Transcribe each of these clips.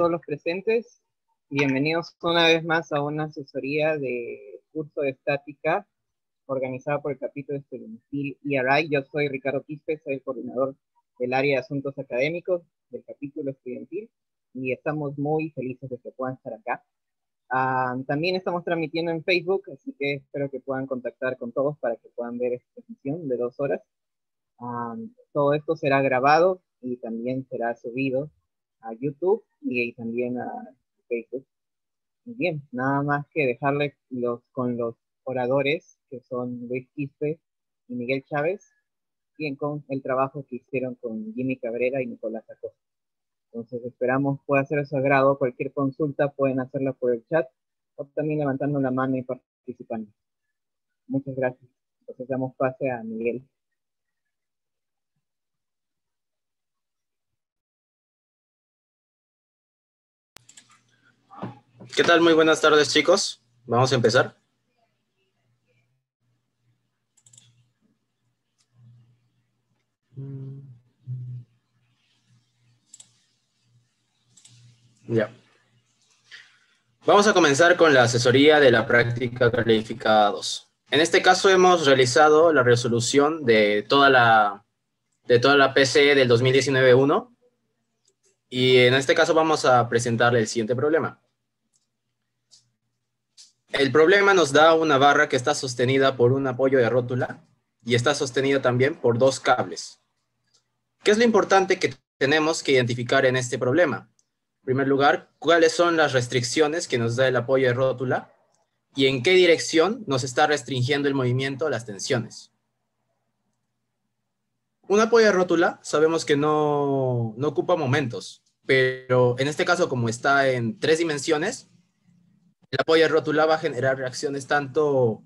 todos los presentes. Bienvenidos una vez más a una asesoría de curso de estática organizada por el capítulo estudiantil ERI. Yo soy Ricardo Quispe, soy el coordinador del área de asuntos académicos del capítulo estudiantil y estamos muy felices de que puedan estar acá. También estamos transmitiendo en Facebook, así que espero que puedan contactar con todos para que puedan ver esta sesión de 2 horas. Todo esto será grabado y también será subido a YouTube y también a Facebook. Muy bien, nada más que dejarle con los oradores, que son Luis Quispe y Miguel Chávez, bien con el trabajo que hicieron con Jimmy Cabrera y Nicolás Acosta. Entonces esperamos pueda ser de su agrado. Cualquier consulta pueden hacerla por el chat o también levantando la mano y participando. Muchas gracias. Entonces damos pase a Miguel. ¿Qué tal? Muy buenas tardes, chicos. Vamos a empezar. Ya. Vamos a comenzar con la asesoría de la práctica calificada 2. En este caso hemos realizado la resolución de toda la PCE del 2019-1 y en este caso vamos a presentarle el siguiente problema. El problema nos da una barra que está sostenida por un apoyo de rótula y está sostenida también por 2 cables. ¿Qué es lo importante que tenemos que identificar en este problema? En primer lugar, ¿cuáles son las restricciones que nos da el apoyo de rótula? ¿Y en qué dirección nos está restringiendo el movimiento, las tensiones? Un apoyo de rótula sabemos que no ocupa momentos, pero en este caso, como está en 3 dimensiones, el apoyo de rótula va a generar reacciones tanto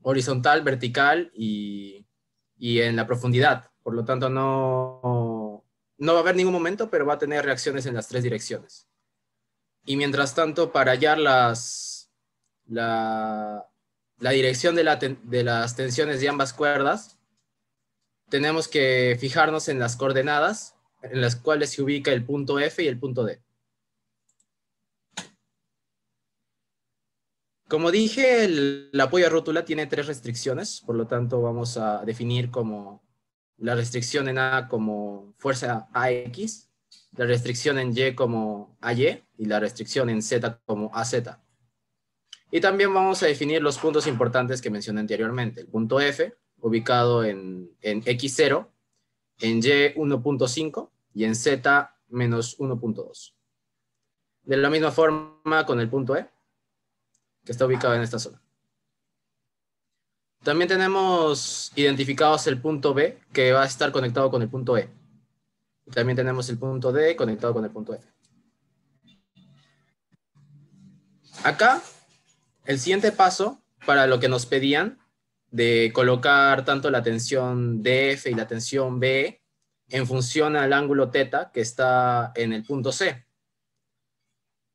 horizontal, vertical y en la profundidad. Por lo tanto, no va a haber ningún momento, pero va a tener reacciones en las 3 direcciones. Y mientras tanto, para hallar la dirección de las tensiones de ambas cuerdas, tenemos que fijarnos en las coordenadas en las cuales se ubica el punto F y el punto D. Como dije, el apoyo de rótula tiene 3 restricciones, por lo tanto vamos a definir como la restricción en A como fuerza AX, la restricción en Y como AY y la restricción en Z como AZ. Y también vamos a definir los puntos importantes que mencioné anteriormente. El punto F, ubicado en X0, en Y 1.5 y en Z menos 1.2. De la misma forma con el punto E, que está ubicado en esta zona. También tenemos identificados el punto B, que va a estar conectado con el punto E. También tenemos el punto D conectado con el punto F. Acá, el siguiente paso, para lo que nos pedían, de colocar tanto la tensión DF y la tensión BE en función al ángulo θ que está en el punto C.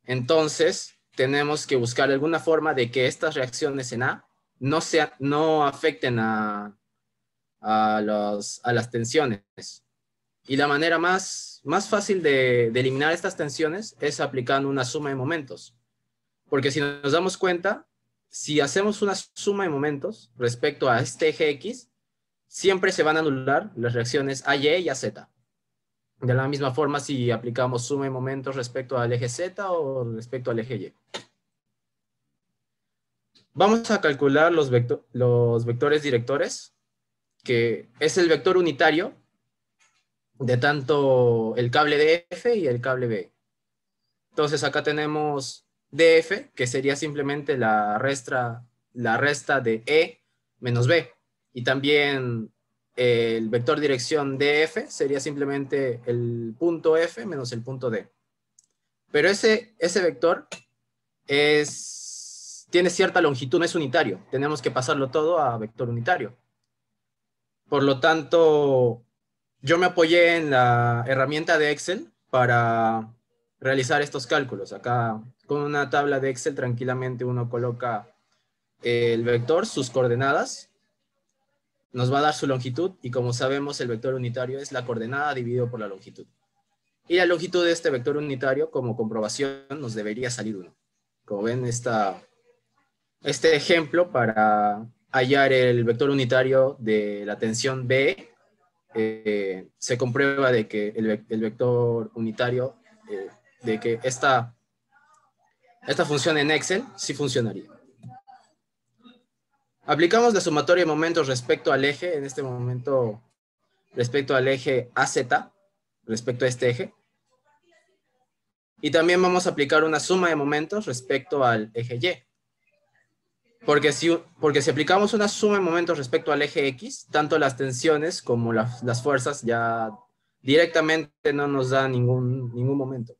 Entonces, tenemos que buscar alguna forma de que estas reacciones en A no afecten a las tensiones. Y la manera más fácil de eliminar estas tensiones es aplicando una suma de momentos. Porque si nos damos cuenta, si hacemos una suma de momentos respecto a este eje X, siempre se van a anular las reacciones AY y AZ. De la misma forma si aplicamos suma de momentos respecto al eje Z o respecto al eje Y. Vamos a calcular los vectores directores, que es el vector unitario de tanto el cable DF y el cable B. Entonces acá tenemos DF, que sería simplemente la resta de E menos B. Y también el vector dirección DF sería simplemente el punto F menos el punto D. Pero ese vector tiene cierta longitud, no es unitario. Tenemos que pasarlo todo a vector unitario. Por lo tanto, yo me apoyé en la herramienta de Excel para realizar estos cálculos. Acá, con una tabla de Excel, tranquilamente uno coloca el vector, sus coordenadas, nos va a dar su longitud, y como sabemos, el vector unitario es la coordenada dividido por la longitud. Y la longitud de este vector unitario, como comprobación, nos debería salir 1. Como ven, este ejemplo para hallar el vector unitario de la tensión B, se comprueba de que el vector unitario, de que esta función en Excel sí funcionaría. Aplicamos la sumatoria de momentos respecto al eje, en este momento respecto al eje AZ, respecto a este eje. Y también vamos a aplicar una suma de momentos respecto al eje Y. Porque si aplicamos una suma de momentos respecto al eje X, tanto las tensiones como las fuerzas ya directamente no nos da ningún momento.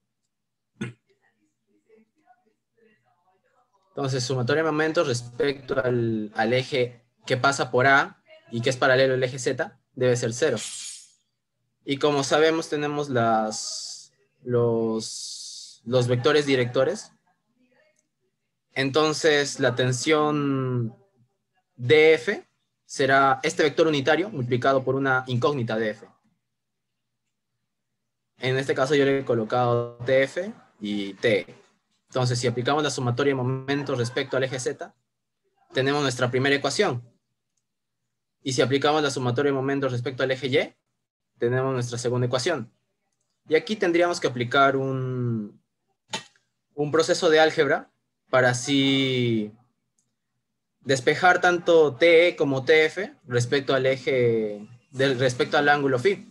Entonces, sumatoria de momentos respecto al eje que pasa por A y que es paralelo al eje Z, debe ser 0. Y como sabemos, tenemos los vectores directores. Entonces, la tensión DF será este vector unitario multiplicado por una incógnita DF. En este caso yo le he colocado TF y TE. Entonces, si aplicamos la sumatoria de momentos respecto al eje Z, tenemos nuestra primera ecuación. Y si aplicamos la sumatoria de momentos respecto al eje Y, tenemos nuestra segunda ecuación. Y aquí tendríamos que aplicar un proceso de álgebra para así despejar tanto TE como TF respecto al respecto al ángulo φ.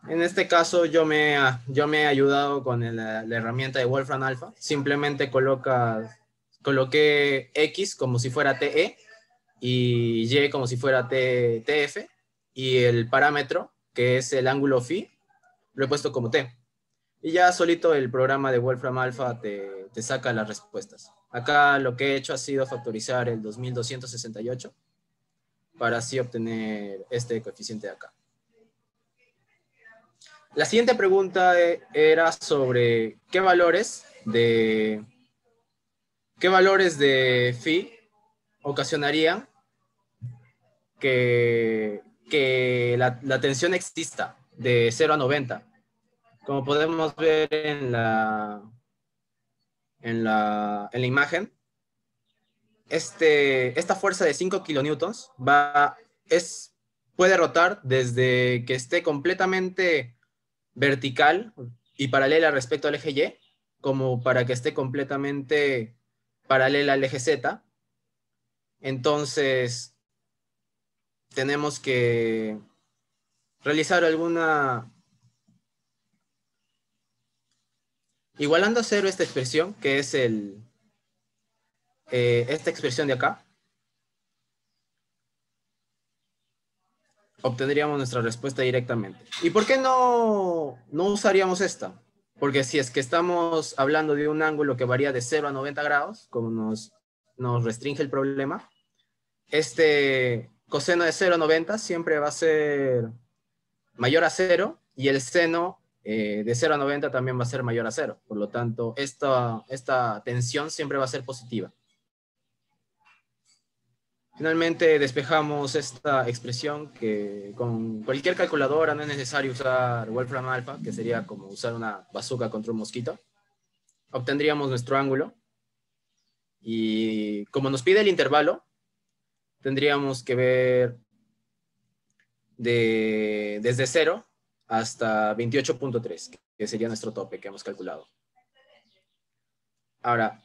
En este caso yo me he ayudado con la herramienta de Wolfram Alpha. Simplemente coloqué X como si fuera TE y Y como si fuera TF, y el parámetro, que es el ángulo φ, lo he puesto como T. Y ya solito el programa de Wolfram Alpha te saca las respuestas. Acá lo que he hecho ha sido factorizar el 2268 para así obtener este coeficiente de acá. La siguiente pregunta era sobre qué valores de phi ocasionarían que la tensión exista de 0 a 90. Como podemos ver en la imagen, esta fuerza de 5 kilonewtons puede rotar desde que esté completamente vertical y paralela respecto al eje Y, como para que esté completamente paralela al eje Z. Entonces, tenemos que realizar igualando a 0 esta expresión, que es esta expresión de acá, obtendríamos nuestra respuesta directamente. ¿Y por qué no usaríamos esta? Porque si es que estamos hablando de un ángulo que varía de 0 a 90 grados, como nos restringe el problema, este coseno de 0 a 90 siempre va a ser mayor a 0, y el seno de 0 a 90 también va a ser mayor a 0. Por lo tanto, esta tensión siempre va a ser positiva. Finalmente despejamos esta expresión que con cualquier calculadora no es necesario usar Wolfram Alpha, que sería como usar una bazooka contra un mosquito. Obtendríamos nuestro ángulo y como nos pide el intervalo, tendríamos que ver desde 0 hasta 28.3, que sería nuestro tope que hemos calculado. Ahora,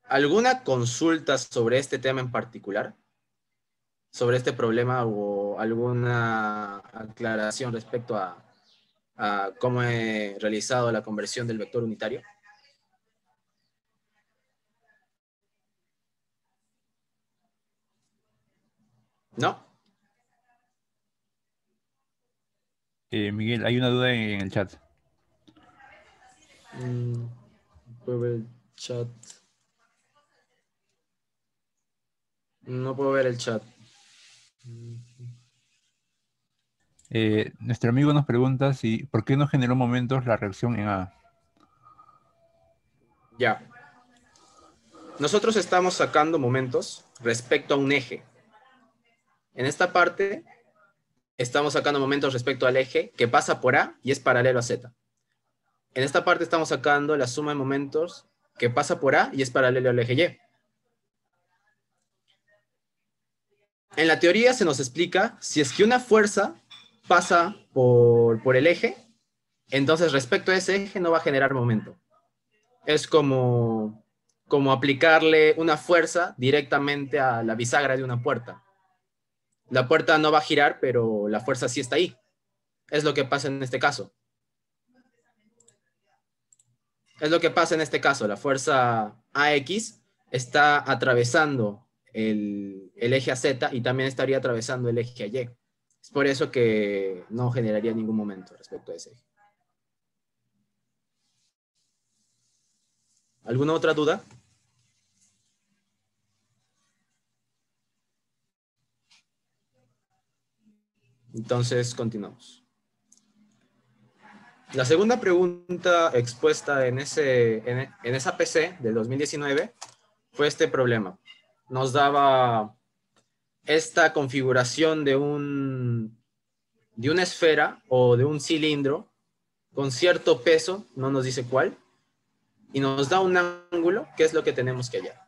¿alguna consulta sobre este tema en particular? ¿Sobre este problema o alguna aclaración respecto a cómo he realizado la conversión del vector unitario? ¿No? Miguel, hay una duda en el chat. Puedo ver el chat. No puedo ver el chat. Nuestro amigo nos pregunta ¿por qué no generó momentos la reacción en A? Ya. Nosotros estamos sacando momentos respecto a un eje. En esta parte estamos sacando momentos respecto al eje que pasa por A y es paralelo a Z. En esta parte estamos sacando la suma de momentos que pasa por A y es paralelo al eje Y. En la teoría se nos explica si es que una fuerza pasa por el eje, entonces respecto a ese eje no va a generar momento. Es como aplicarle una fuerza directamente a la bisagra de una puerta. La puerta no va a girar, pero la fuerza sí está ahí. Es lo que pasa en este caso. Es lo que pasa en este caso. La fuerza AX está atravesando el eje AZ y también estaría atravesando el eje AY. Es por eso que no generaría ningún momento respecto a ese eje. ¿Alguna otra duda? Entonces, continuamos. La segunda pregunta expuesta en esa PC del 2019 fue este problema. Nos daba esta configuración de una esfera o de un cilindro con cierto peso, no nos dice cuál, y nos da un ángulo, que es lo que tenemos que hallar.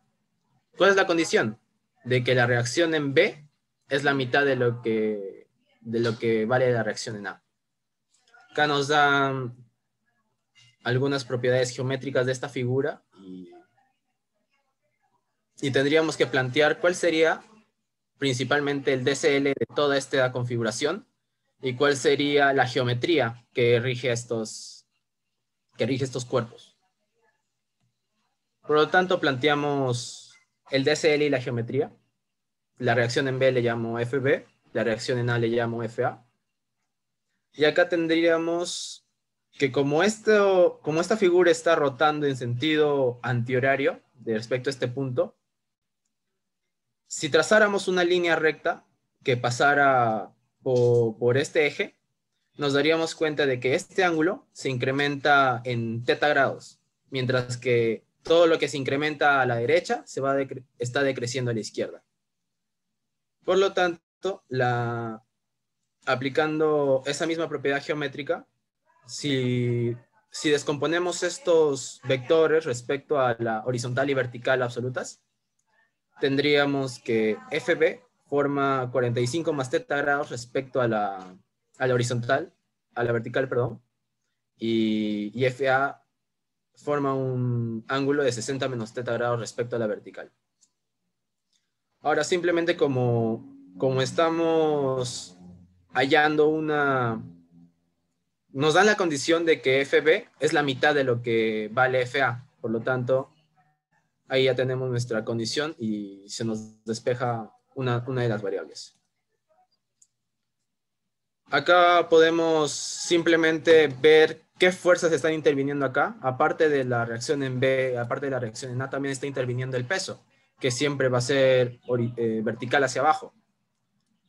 ¿Cuál es la condición? De que la reacción en B es la mitad de lo que vale la reacción en A. Acá nos dan algunas propiedades geométricas de esta figura y tendríamos que plantear cuál sería principalmente el DCL de toda esta configuración y cuál sería la geometría que rige estos cuerpos. Por lo tanto, planteamos el DCL y la geometría. La reacción en B le llamo FB, la reacción en A le llamo FA. Y acá tendríamos que como esta figura está rotando en sentido antihorario respecto a este punto, si trazáramos una línea recta que pasara por este eje, nos daríamos cuenta de que este ángulo se incrementa en θ grados, mientras que todo lo que se incrementa a la derecha está decreciendo a la izquierda. Por lo tanto, aplicando esa misma propiedad geométrica, si descomponemos estos vectores respecto a la horizontal y vertical absolutas, tendríamos que FB forma 45 más θ grados respecto a la horizontal, a la vertical, perdón, y FA forma un ángulo de 60 menos θ grados respecto a la vertical. Ahora, simplemente como estamos hallando nos dan la condición de que FB es la mitad de lo que vale FA, por lo tanto, ahí ya tenemos nuestra condición y se nos despeja una de las variables. Acá podemos simplemente ver qué fuerzas están interviniendo acá. Aparte de la reacción en B, aparte de la reacción en A, también está interviniendo el peso, que siempre va a ser vertical hacia abajo.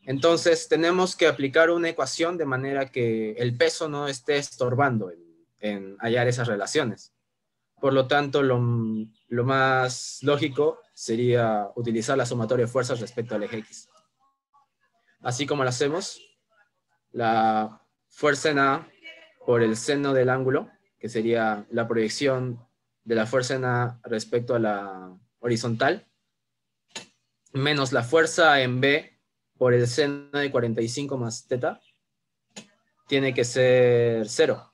Entonces tenemos que aplicar una ecuación de manera que el peso no esté estorbando en hallar esas relaciones. Por lo tanto, lo más lógico sería utilizar la sumatoria de fuerzas respecto al eje X. Así como lo hacemos, la fuerza en A por el seno del ángulo, que sería la proyección de la fuerza en A respecto a la horizontal, menos la fuerza en B por el seno de 45 más θ, tiene que ser 0.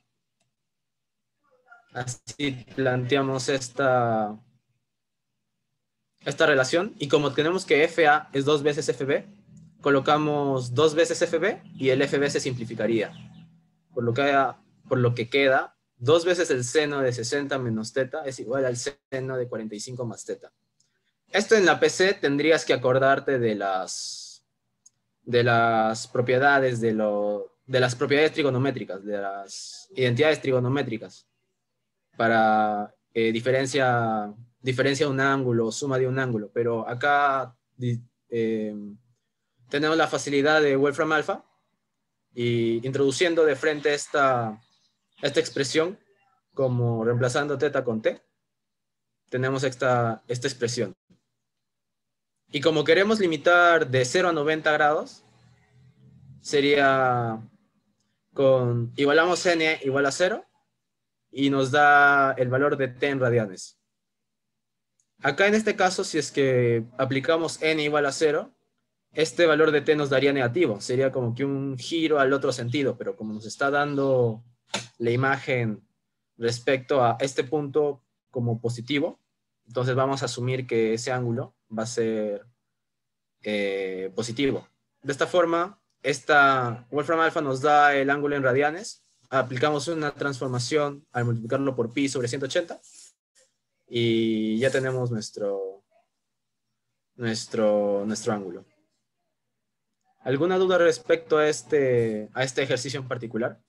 Así planteamos esta relación, y como tenemos que FA es 2 veces FB, colocamos 2 veces FB y el FB se simplificaría. Por lo que queda 2 veces el seno de 60 menos θ es igual al seno de 45 más θ. Esto en la PC tendrías que acordarte de las propiedades, de las propiedades trigonométricas, de las identidades trigonométricas, para diferencia de un ángulo, suma de un ángulo, pero acá tenemos la facilidad de Wolfram alfa, y introduciendo de frente esta expresión, como reemplazando θ con t, tenemos esta expresión. Y como queremos limitar de 0 a 90 grados, sería igualamos n igual a 0 y nos da el valor de t en radianes. Acá en este caso, si es que aplicamos n igual a 0, este valor de t nos daría negativo. Sería como que un giro al otro sentido, pero como nos está dando la imagen respecto a este punto como positivo, entonces vamos a asumir que ese ángulo va a ser positivo. De esta forma, esta Wolfram alfa nos da el ángulo en radianes. Aplicamos una transformación al multiplicarlo por pi sobre 180 y ya tenemos nuestro ángulo. ¿Alguna duda respecto a este ejercicio en particular?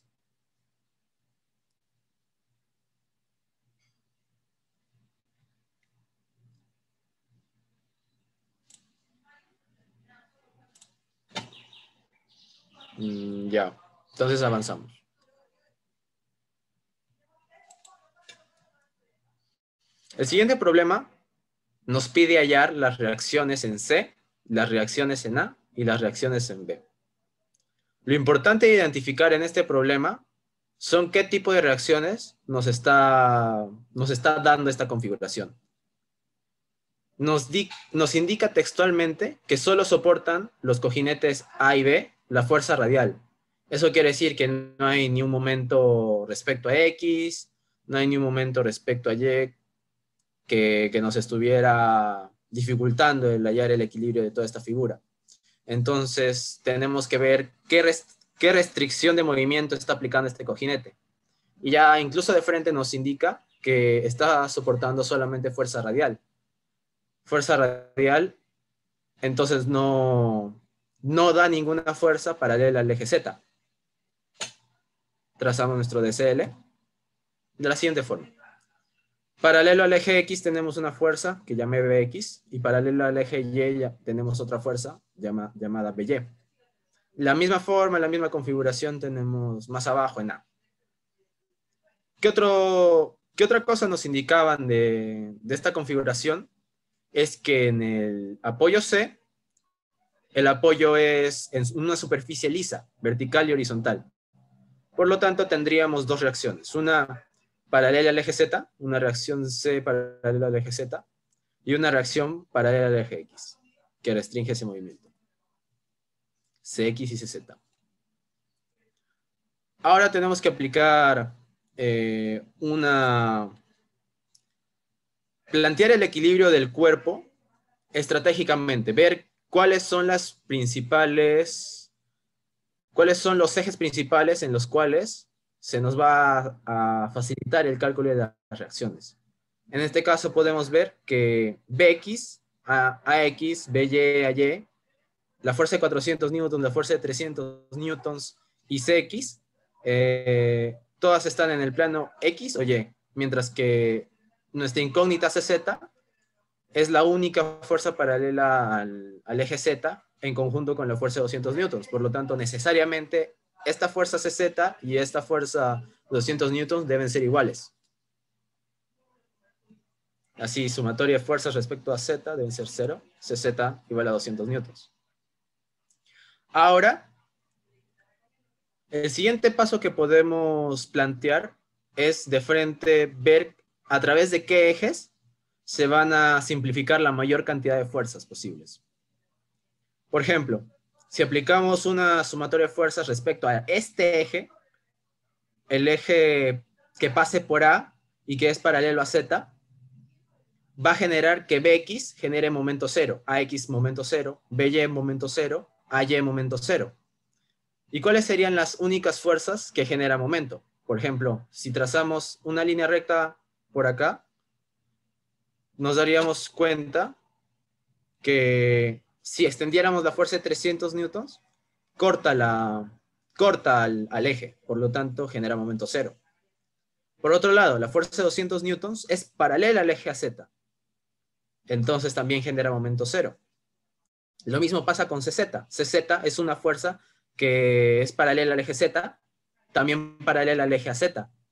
Ya, entonces avanzamos. El siguiente problema nos pide hallar las reacciones en C, las reacciones en A y las reacciones en B. Lo importante de identificar en este problema son qué tipo de reacciones nos está dando esta configuración. Nos indica textualmente que solo soportan los cojinetes A y B la fuerza radial. Eso quiere decir que no hay ni un momento respecto a X, no hay ni un momento respecto a Y que nos estuviera dificultando el hallar el equilibrio de toda esta figura. Entonces tenemos que ver qué restricción de movimiento está aplicando este cojinete. Y ya incluso de frente nos indica que está soportando solamente fuerza radial. Fuerza radial, entonces no da ninguna fuerza paralela al eje Z. Trazamos nuestro DCL de la siguiente forma. Paralelo al eje X tenemos una fuerza que llamé BX y paralelo al eje Y tenemos otra fuerza llamada BY. La misma forma, la misma configuración tenemos más abajo en A. ¿Qué otra cosa nos indicaban de esta configuración? Es que en el apoyo C, el apoyo es en una superficie lisa, vertical y horizontal. Por lo tanto, tendríamos dos reacciones. Una paralela al eje Z, una reacción C paralela al eje Z, y una reacción paralela al eje X, que restringe ese movimiento. CX y CZ. Ahora tenemos que aplicar plantear el equilibrio del cuerpo estratégicamente, ver cuáles son los ejes principales en los cuales se nos va a facilitar el cálculo de las reacciones. En este caso podemos ver que BX, AX, BY, AY, la fuerza de 400 newtons, la fuerza de 300 newtons y CX, todas están en el plano X o Y, mientras que nuestra incógnita CZ es la única fuerza paralela al eje Z en conjunto con la fuerza de 200 newtons. Por lo tanto, necesariamente esta fuerza CZ y esta fuerza de 200 newtons deben ser iguales. Así, sumatoria de fuerzas respecto a Z deben ser 0, CZ igual a 200 newtons. Ahora, el siguiente paso que podemos plantear es de frente ver a través de qué ejes se van a simplificar la mayor cantidad de fuerzas posibles. Por ejemplo, si aplicamos una sumatoria de fuerzas respecto a este eje, el eje que pase por A y que es paralelo a Z, va a generar que BX genere momento 0, AX momento 0, BY momento 0, AY momento 0. ¿Y cuáles serían las únicas fuerzas que genera momento? Por ejemplo, si trazamos una línea recta por acá, nos daríamos cuenta que si extendiéramos la fuerza de 300 newtons, corta al eje, por lo tanto genera momento 0. Por otro lado, la fuerza de 200 newtons es paralela al eje AZ, entonces también genera momento 0. Lo mismo pasa con CZ. CZ es una fuerza que es paralela al eje Z, también paralela al eje AZ,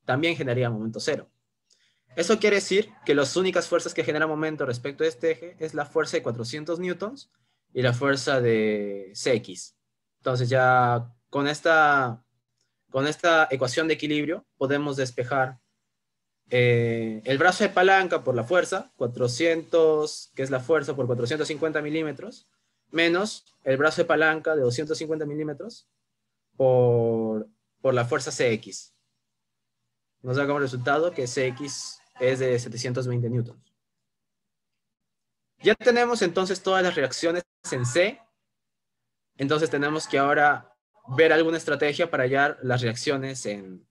también generaría momento 0. Eso quiere decir que las únicas fuerzas que generan momento respecto a este eje es la fuerza de 400 newtons y la fuerza de CX. Entonces ya con esta ecuación de equilibrio podemos despejar el brazo de palanca por la fuerza, 400, que es la fuerza por 450 milímetros, menos el brazo de palanca de 250 milímetros por la fuerza CX. Nos da como resultado que CX es de 720 newtons. Ya tenemos entonces todas las reacciones en C. Entonces tenemos que ahora ver alguna estrategia para hallar las reacciones en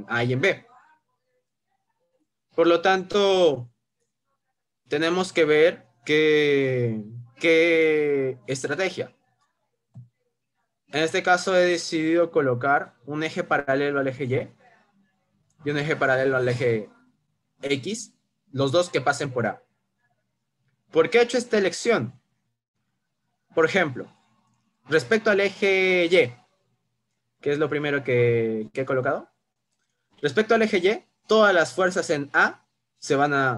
A y en B. Por lo tanto, tenemos que ver qué estrategia. En este caso he decidido colocar un eje paralelo al eje Y y un eje paralelo al eje X, los dos que pasen por A. ¿Por qué he hecho esta elección? Por ejemplo, respecto al eje Y, que es lo primero que he colocado. Respecto al eje Y, todas las fuerzas en A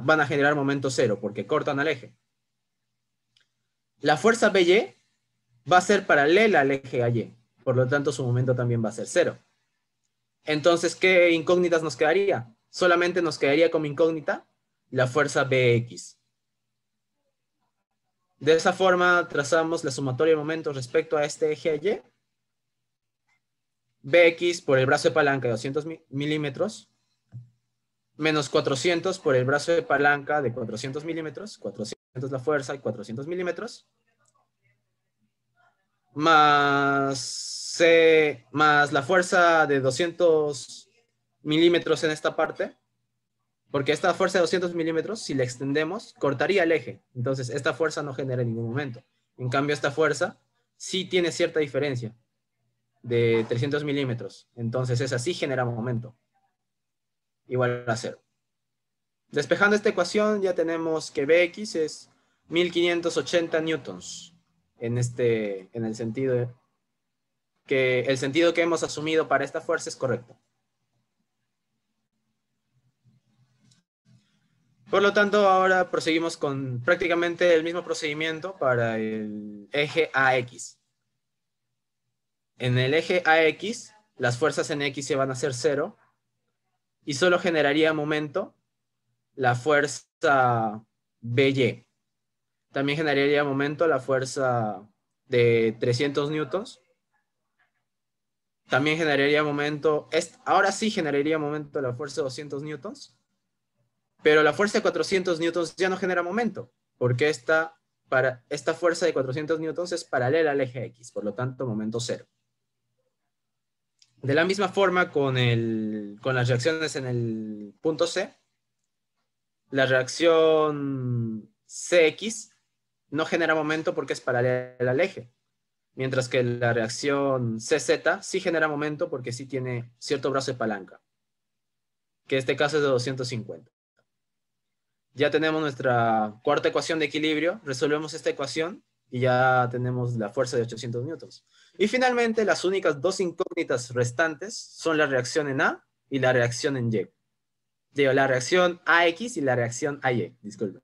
van a generar momento cero porque cortan al eje. La fuerza BY va a ser paralela al eje AY, por lo tanto su momento también va a ser cero. Entonces, ¿qué incógnitas nos quedaría? Solamente nos quedaría como incógnita la fuerza BX. De esa forma trazamos la sumatoria de momentos respecto a este eje AY. BX por el brazo de palanca de 200 milímetros, menos 400 por el brazo de palanca de 400 milímetros, 400 la fuerza y 400 milímetros, más la fuerza de 200 milímetros en esta parte, porque esta fuerza de 200 milímetros, si la extendemos, cortaría el eje. Entonces, esta fuerza no genera ningún momento. En cambio, esta fuerza sí tiene cierta diferencia de 300 milímetros. Entonces, esa sí genera momento. Igual a 0. Despejando esta ecuación, ya tenemos que Bx es 1580 newtons. En el sentido que hemos asumido para esta fuerza es correcto. Por lo tanto, ahora proseguimos con prácticamente el mismo procedimiento para el eje AX. En el eje AX, las fuerzas en X se van a hacer 0 y solo generaría momento la fuerza BY. También generaría momento la fuerza de 300 newtons. También generaría momento, ahora sí generaría momento la fuerza de 200 newtons. Pero la fuerza de 400 newtons ya no genera momento, porque esta fuerza de 400 newtons es paralela al eje X, por lo tanto, momento 0. De la misma forma con las reacciones en el punto C, la reacción CX no genera momento porque es paralela al eje, mientras que la reacción CZ sí genera momento porque sí tiene cierto brazo de palanca, que en este caso es de 250. Ya tenemos nuestra cuarta ecuación de equilibrio, resolvemos esta ecuación y ya tenemos la fuerza de 800 newtons. Y finalmente, las únicas dos incógnitas restantes son la reacción en A y la reacción en Y. Digo, la reacción AX y la reacción AY, disculpen.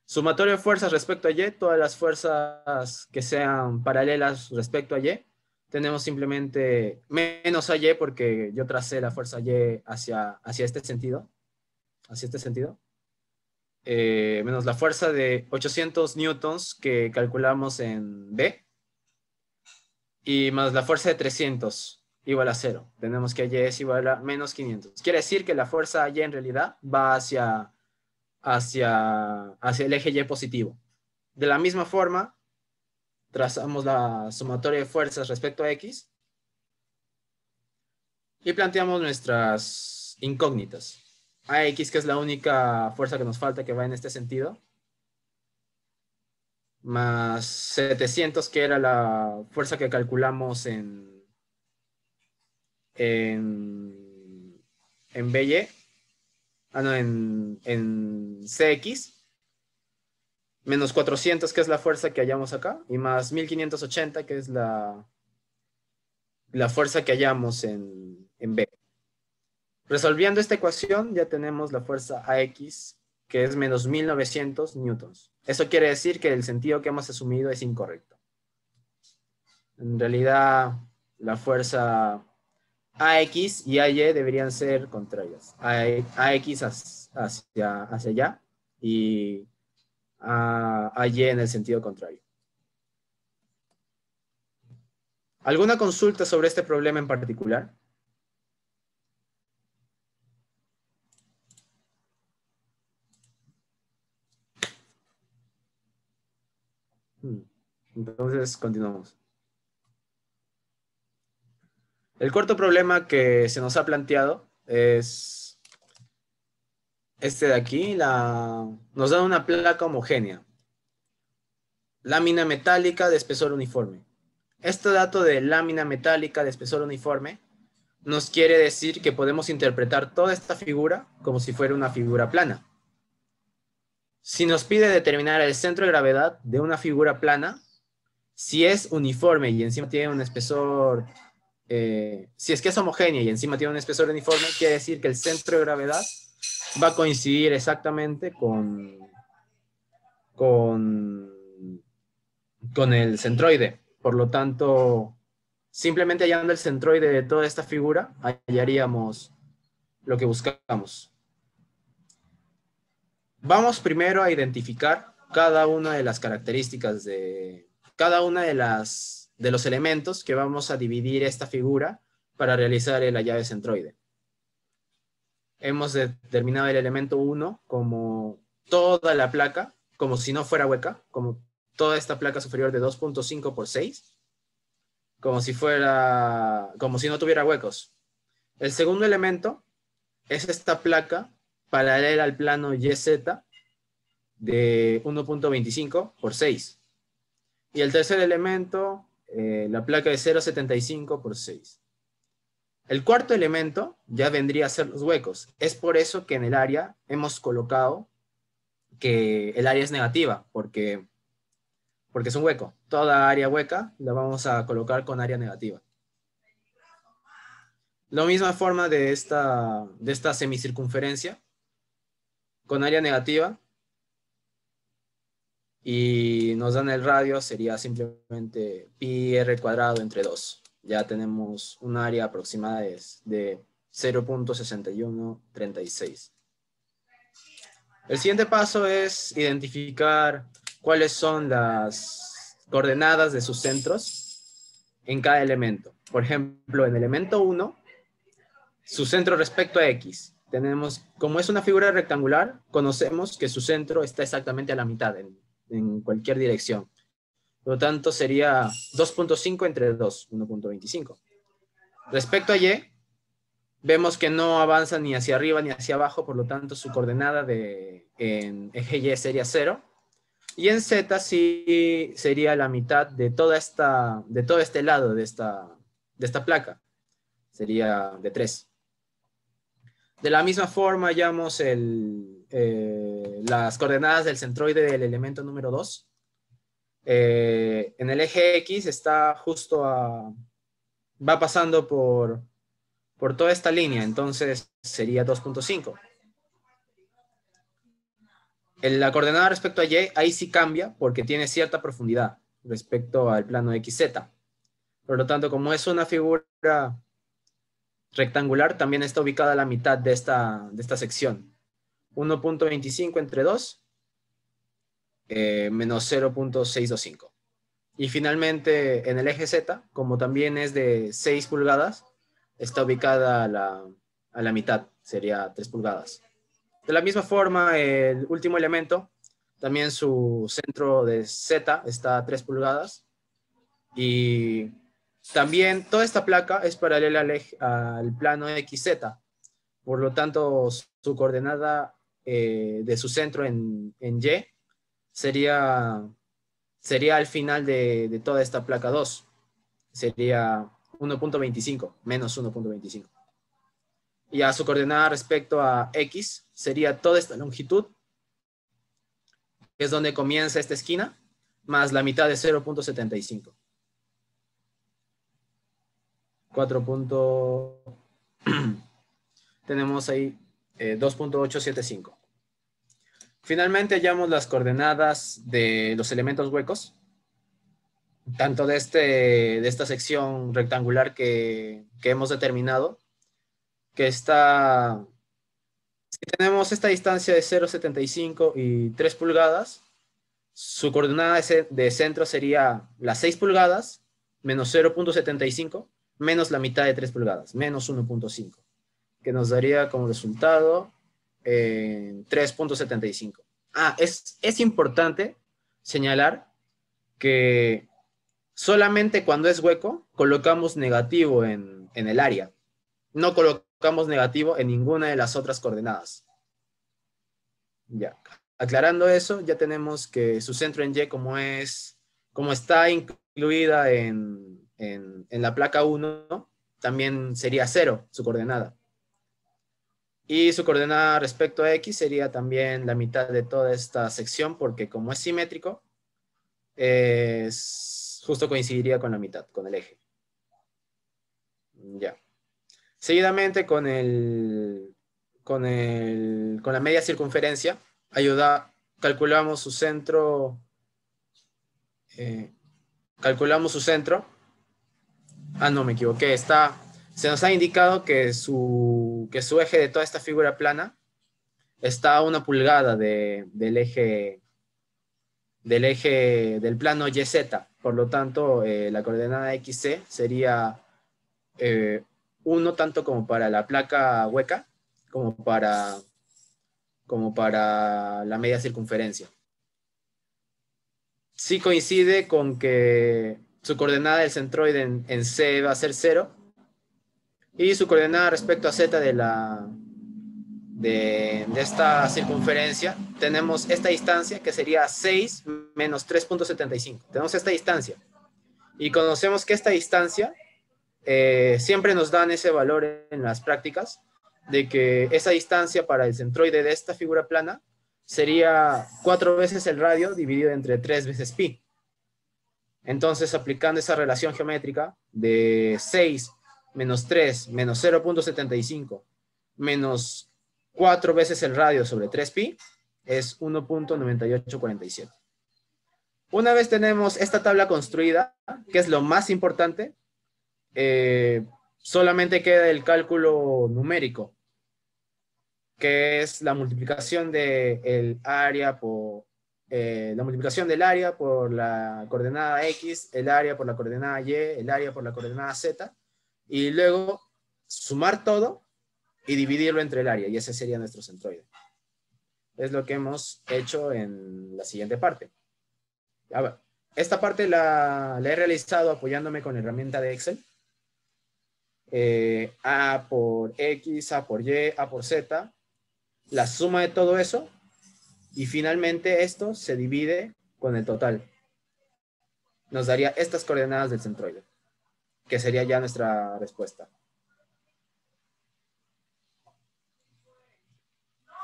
Sumatorio de fuerzas respecto a Y, todas las fuerzas que sean paralelas respecto a Y, tenemos simplemente menos AY porque yo tracé la fuerza Y hacia este sentido, menos la fuerza de 800 newtons que calculamos en B, y más la fuerza de 300 igual a 0. Tenemos que Y es igual a menos 500. Quiere decir que la fuerza Y en realidad va hacia el eje Y positivo. De la misma forma, trazamos la sumatoria de fuerzas respecto a X y planteamos nuestras incógnitas. AX, que es la única fuerza que nos falta que va en este sentido, más 700, que era la fuerza que calculamos en BY, en CX, menos 400, que es la fuerza que hallamos acá, y más 1580, que es la fuerza que hallamos en B. Resolviendo esta ecuación, ya tenemos la fuerza AX, que es menos 1900 newtons. Eso quiere decir que el sentido que hemos asumido es incorrecto. En realidad, la fuerza AX y AY deberían ser contrarias. AX hacia allá y AY en el sentido contrario. ¿Alguna consulta sobre este problema en particular? Entonces, continuamos. El cuarto problema que se nos ha planteado es este de aquí. Nos da una placa homogénea. Lámina metálica de espesor uniforme. Este dato de lámina metálica de espesor uniforme nos quiere decir que podemos interpretar toda esta figura como si fuera una figura plana. Si nos pide determinar el centro de gravedad de una figura plana, si es uniforme y encima tiene un espesor, si es que es homogénea y encima tiene un espesor uniforme, quiere decir que el centro de gravedad va a coincidir exactamente con el centroide. Por lo tanto, simplemente hallando el centroide de toda esta figura, hallaríamos lo que buscamos. Vamos primero a identificar cada una de las características de cada una de los elementos que vamos a dividir esta figura para realizar el hallado de centroide. Hemos determinado el elemento 1 como toda la placa, como si no fuera hueca, como toda esta placa superior de 2.5 por 6, como si no tuviera huecos. El segundo elemento es esta placa paralela al plano YZ de 1.25 por 6. Y el tercer elemento, la placa de 0.75 por 6. El cuarto elemento ya vendría a ser los huecos. Es por eso que en el área hemos colocado que el área es negativa, porque es un hueco. Toda área hueca la vamos a colocar con área negativa. La misma forma de esta semicircunferencia, con área negativa, y nos dan el radio, sería simplemente pi r cuadrado entre 2. Ya tenemos un área aproximada de 0.6136. El siguiente paso es identificar cuáles son las coordenadas de sus centros en cada elemento. Por ejemplo, en el elemento 1, su centro respecto a X. Como es una figura rectangular, conocemos que su centro está exactamente a la mitad, en cualquier dirección. Por lo tanto, sería 2.5 entre 2, 1.25. Respecto a Y, vemos que no avanza ni hacia arriba ni hacia abajo, por lo tanto, su coordenada en eje Y sería 0. Y en Z sí sería la mitad de todo este lado de esta placa. Sería de 3. De la misma forma, hallamos las coordenadas del centroide del elemento número 2. En el eje X está va pasando por toda esta línea, entonces sería 2.5. La coordenada respecto a Y, ahí sí cambia porque tiene cierta profundidad respecto al plano XZ. Por lo tanto, como es una figura rectangular, también está ubicada a la mitad de esta sección. 1.25 entre 2 menos 0.625. Y finalmente, en el eje Z, como también es de 6 pulgadas, está ubicada a la mitad, sería 3 pulgadas. De la misma forma, el último elemento, también su centro de Z está a 3 pulgadas. Y también toda esta placa es paralela al plano XZ. Por lo tanto, su coordenada de su centro en Y sería al final de toda esta placa 2. Sería 1.25, menos 1.25. Y a su coordenada respecto a X sería toda esta longitud, que es donde comienza esta esquina, más la mitad de 0.75. 4. Tenemos ahí 2.875. Finalmente hallamos las coordenadas de los elementos huecos. tanto de esta sección rectangular que hemos determinado, que está, si tenemos esta distancia de 0,75 y 3 pulgadas, su coordenada de centro sería las 6 pulgadas menos 0,75 menos la mitad de 3 pulgadas, menos 1,5, que nos daría como resultado 3,75. Es importante señalar que solamente cuando es hueco colocamos negativo en el área. No colocamos negativo en ninguna de las otras coordenadas. Ya. Aclarando eso, ya tenemos que su centro en Y, como está incluida en la placa 1, también sería 0 su coordenada. Y su coordenada respecto a X sería también la mitad de toda esta sección, porque como es simétrico, justo coincidiría con la mitad, con el eje. Ya. Seguidamente con la media circunferencia, calculamos su centro. No, me equivoqué. Se nos ha indicado que su eje de toda esta figura plana está a 1 pulgada del eje del plano YZ. Por lo tanto, la coordenada XC sería 1 tanto como para la placa hueca como para la media circunferencia. Sí coincide con que su coordenada del centroide en C va a ser 0 y su coordenada respecto a Z de esta circunferencia, tenemos esta distancia que sería 6 menos 3,75. Tenemos esta distancia y conocemos que esta distancia siempre nos dan ese valor en las prácticas, de que esa distancia para el centroide de esta figura plana sería 4 veces el radio dividido entre 3 veces pi. Entonces, aplicando esa relación geométrica de 6 menos 3 menos 0,75 menos 4 veces el radio sobre 3pi, es 1,9847. Una vez tenemos esta tabla construida, que es lo más importante, solamente queda el cálculo numérico, que es la multiplicación del área por la coordenada X, el área por la coordenada Y, el área por la coordenada Z, y luego sumar todo y dividirlo entre el área, y ese sería nuestro centroide. Es lo que hemos hecho en la siguiente parte. A ver, esta parte la he realizado apoyándome con la herramienta de Excel. A por X, A por Y, A por Z, la suma de todo eso, y finalmente esto se divide con el total. Nos daría estas coordenadas del centroide, que sería ya nuestra respuesta.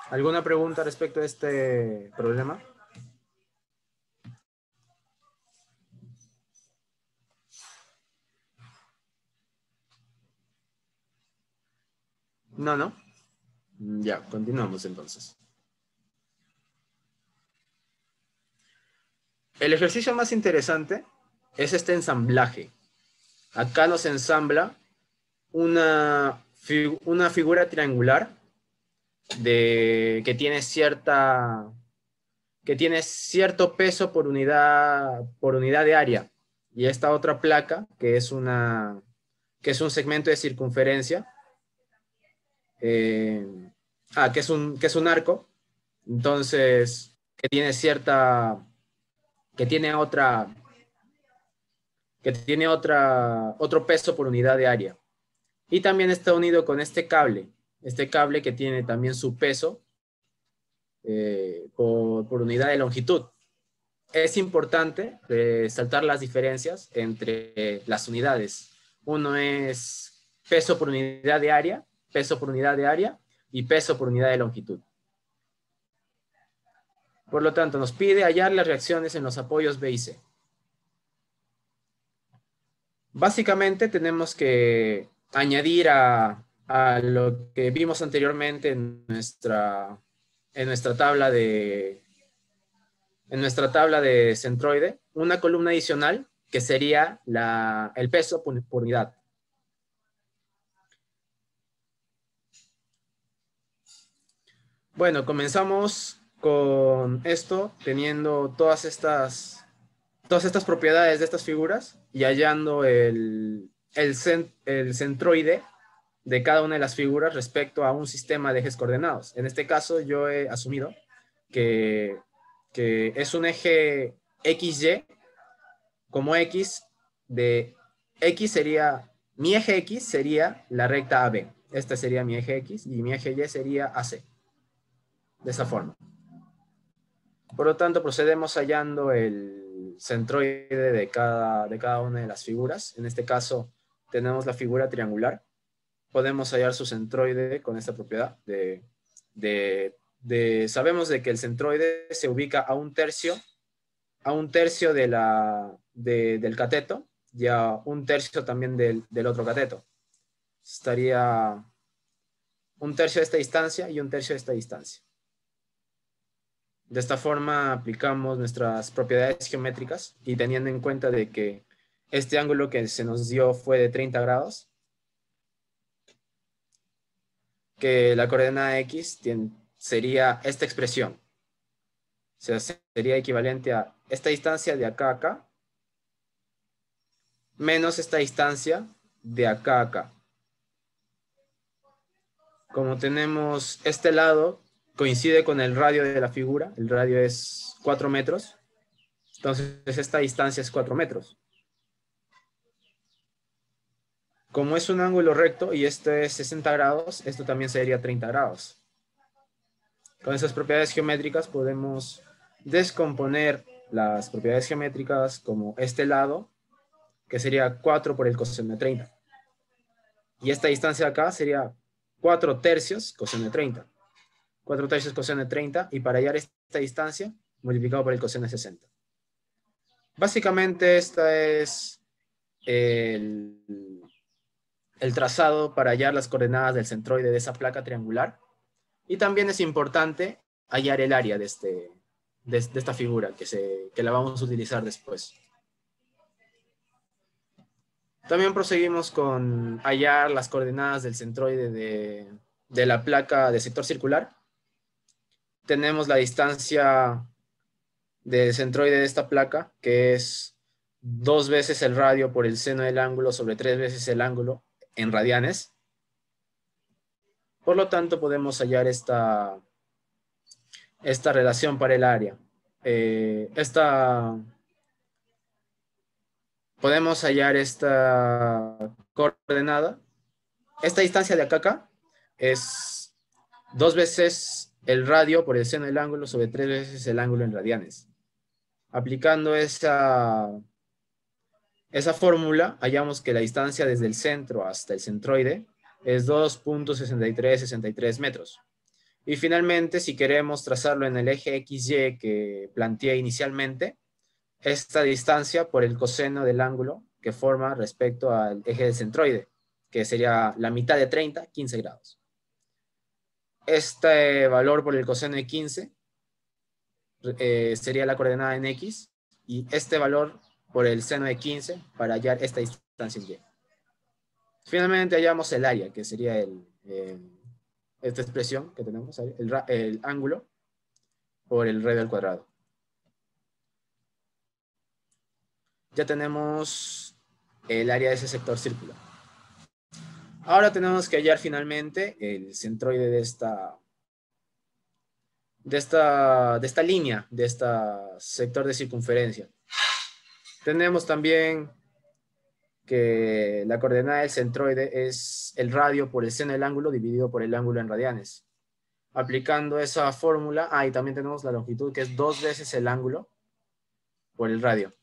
¿Alguna pregunta respecto a este problema? No. Ya, continuamos entonces. El ejercicio más interesante es este ensamblaje. Acá nos ensambla una figura triangular que tiene cierto peso por unidad de área. Y esta otra placa, que es un segmento de circunferencia, que es un arco, entonces, que tiene otro peso por unidad de área. Y también está unido con este cable que tiene también su peso por unidad de longitud. Es importante resaltar las diferencias entre las unidades. Uno es peso por unidad de área y peso por unidad de longitud. Por lo tanto, nos pide hallar las reacciones en los apoyos B y C. Básicamente tenemos que añadir a lo que vimos anteriormente en nuestra tabla de centroide una columna adicional que sería el peso por unidad. Bueno, comenzamos con esto, teniendo todas estas propiedades de estas figuras y hallando el centroide de cada una de las figuras respecto a un sistema de ejes coordenados. En este caso, yo he asumido que es un eje XY, como X de X sería, mi eje X sería la recta AB. Este sería mi eje X y mi eje Y sería AC. De esa forma. Por lo tanto, procedemos hallando el centroide de cada una de las figuras. En este caso, tenemos la figura triangular. Podemos hallar su centroide con esta propiedad. Sabemos de que el centroide se ubica a un tercio del cateto y a un tercio también del otro cateto. Estaría un tercio de esta distancia y un tercio de esta distancia. De esta forma aplicamos nuestras propiedades geométricas y teniendo en cuenta de que este ángulo que se nos dio fue de 30 grados, que la coordenada X sería esta expresión. O sea, sería equivalente a esta distancia de acá a acá, menos esta distancia de acá a acá. Como tenemos este lado, coincide con el radio de la figura, el radio es 4 metros, entonces esta distancia es 4 metros. Como es un ángulo recto y esto es 60 grados, esto también sería 30 grados. Con esas propiedades geométricas podemos descomponer las propiedades geométricas como este lado, que sería 4 por el coseno de 30. Y esta distancia acá sería 4 tercios coseno de 30. 4 tercios coseno de 30, y para hallar esta distancia, multiplicado por el coseno de 60. Básicamente, este es el trazado para hallar las coordenadas del centroide de esa placa triangular. Y también es importante hallar el área de esta figura, que la vamos a utilizar después. También proseguimos con hallar las coordenadas del centroide de la placa de sector circular. Tenemos la distancia del centroide de esta placa, que es 2 veces el radio por el seno del ángulo sobre 3 veces el ángulo en radianes. Por lo tanto, podemos hallar esta relación para el área. Podemos hallar esta coordenada. Esta distancia de acá a acá es 2 veces el radio por el seno del ángulo sobre 3 veces el ángulo en radianes. Aplicando esa fórmula, hallamos que la distancia desde el centro hasta el centroide es 2.6363 metros. Y finalmente, si queremos trazarlo en el eje XY que planteé inicialmente, esta distancia por el coseno del ángulo que forma respecto al eje del centroide, que sería la mitad de 30, 15 grados. Este valor por el coseno de 15 sería la coordenada en X, y este valor por el seno de 15 para hallar esta distancia en Y. Finalmente hallamos el área, que sería esta expresión que tenemos, el ángulo por el radio al cuadrado. Ya tenemos el área de ese sector circular. Ahora tenemos que hallar finalmente el centroide de esta línea, de este sector de circunferencia. Tenemos también que la coordenada del centroide es el radio por el seno del ángulo dividido por el ángulo en radianes. Aplicando esa fórmula, y también tenemos la longitud, que es 2 veces el ángulo por el radio.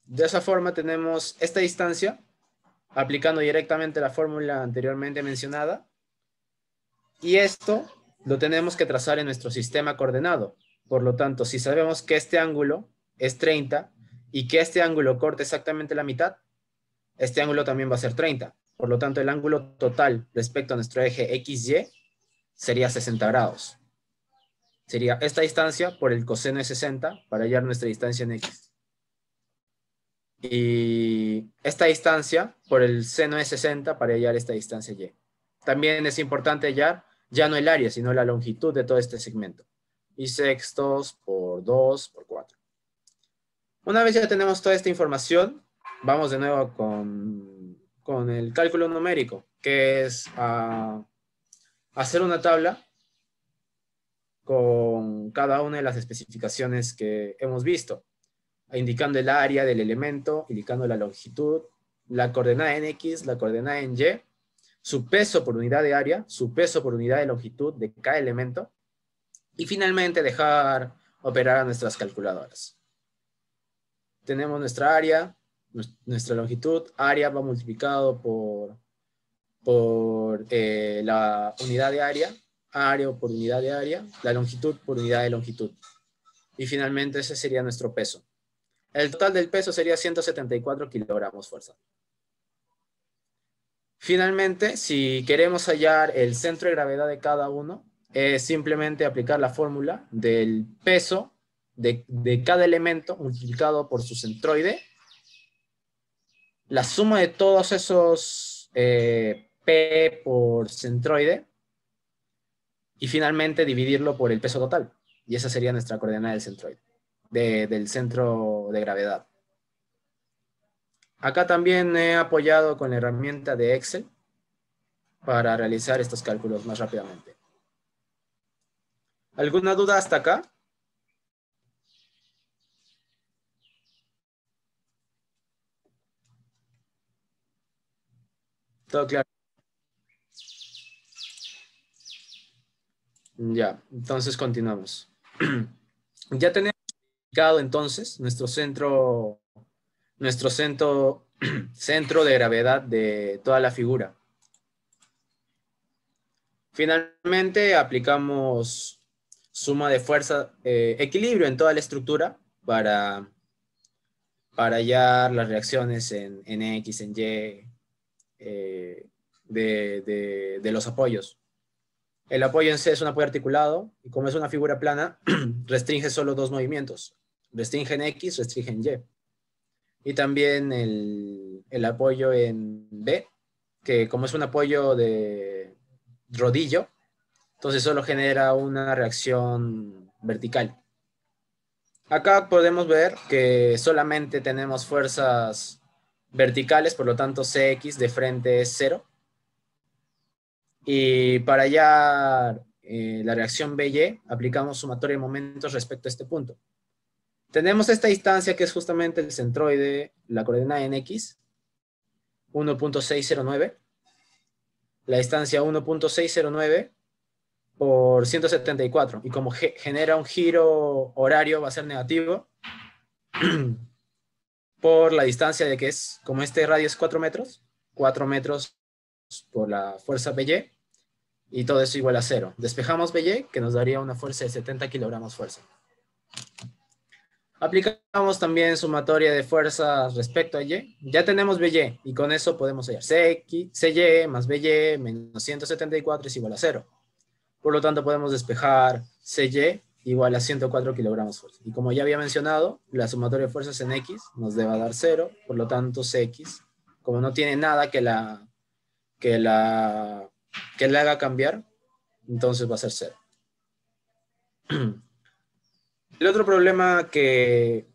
De esa forma tenemos esta distancia, aplicando directamente la fórmula anteriormente mencionada, y esto lo tenemos que trazar en nuestro sistema coordenado. Por lo tanto, si sabemos que este ángulo es 30 y que este ángulo corta exactamente la mitad, este ángulo también va a ser 30. Por lo tanto, el ángulo total respecto a nuestro eje XY sería 60 grados. sería esta distancia por el coseno de 60 para hallar nuestra distancia en X. Y esta distancia por el seno de 60 para hallar esta distancia Y. También es importante hallar ya no el área, sino la longitud de todo este segmento. Y sextos por 2 por 4. Una vez ya tenemos toda esta información, vamos de nuevo con el cálculo numérico, que es hacer una tabla con cada una de las especificaciones que hemos visto, indicando el área del elemento, indicando la longitud, la coordenada en X, la coordenada en Y, su peso por unidad de área, su peso por unidad de longitud de cada elemento, y finalmente dejar operar a nuestras calculadoras. Tenemos nuestra área, nuestra longitud, área va multiplicado por la unidad de área por unidad de área, la longitud por unidad de longitud. Y finalmente ese sería nuestro peso. El total del peso sería 174 kilogramos fuerza. Finalmente, si queremos hallar el centro de gravedad de cada uno, es simplemente aplicar la fórmula del peso de cada elemento multiplicado por su centroide. La suma de todos esos P por centroide y finalmente dividirlo por el peso total. Y esa sería nuestra coordenada del centroide, del centro de gravedad. Acá también he apoyado con la herramienta de Excel para realizar estos cálculos más rápidamente. ¿Alguna duda hasta acá? ¿Todo claro? Ya, entonces continuamos. Ya tenemos indicado entonces nuestro centro de gravedad de toda la figura. Finalmente aplicamos suma de fuerza, equilibrio en toda la estructura para hallar las reacciones en X, en Y, de los apoyos. El apoyo en C es un apoyo articulado y como es una figura plana, restringe solo dos movimientos. Restringe en X, restringe en Y. Y también el apoyo en B, que como es un apoyo de rodillo, entonces solo genera una reacción vertical. Acá podemos ver que solamente tenemos fuerzas verticales, por lo tanto Cx de frente es 0. Y para hallar la reacción BY, aplicamos sumatoria de momentos respecto a este punto. Tenemos esta distancia que es justamente el centroide, la coordenada en X, 1.609. La distancia 1.609 por 174. Y como genera un giro horario, va a ser negativo por la distancia de que es, como este radio es 4 metros, 4 metros por la fuerza BY, y todo eso igual a 0. Despejamos BY, que nos daría una fuerza de 70 kilogramos fuerza. Aplicamos también sumatoria de fuerzas respecto a Y. Ya tenemos BY, y con eso podemos hallar CY más BY menos 174 es igual a 0. Por lo tanto, podemos despejar CY igual a 104 kilogramos fuerza. Y como ya había mencionado, la sumatoria de fuerzas en X nos debe dar 0. Por lo tanto, Cx, como no tiene nada que le haga cambiar, entonces va a ser 0. El otro problema que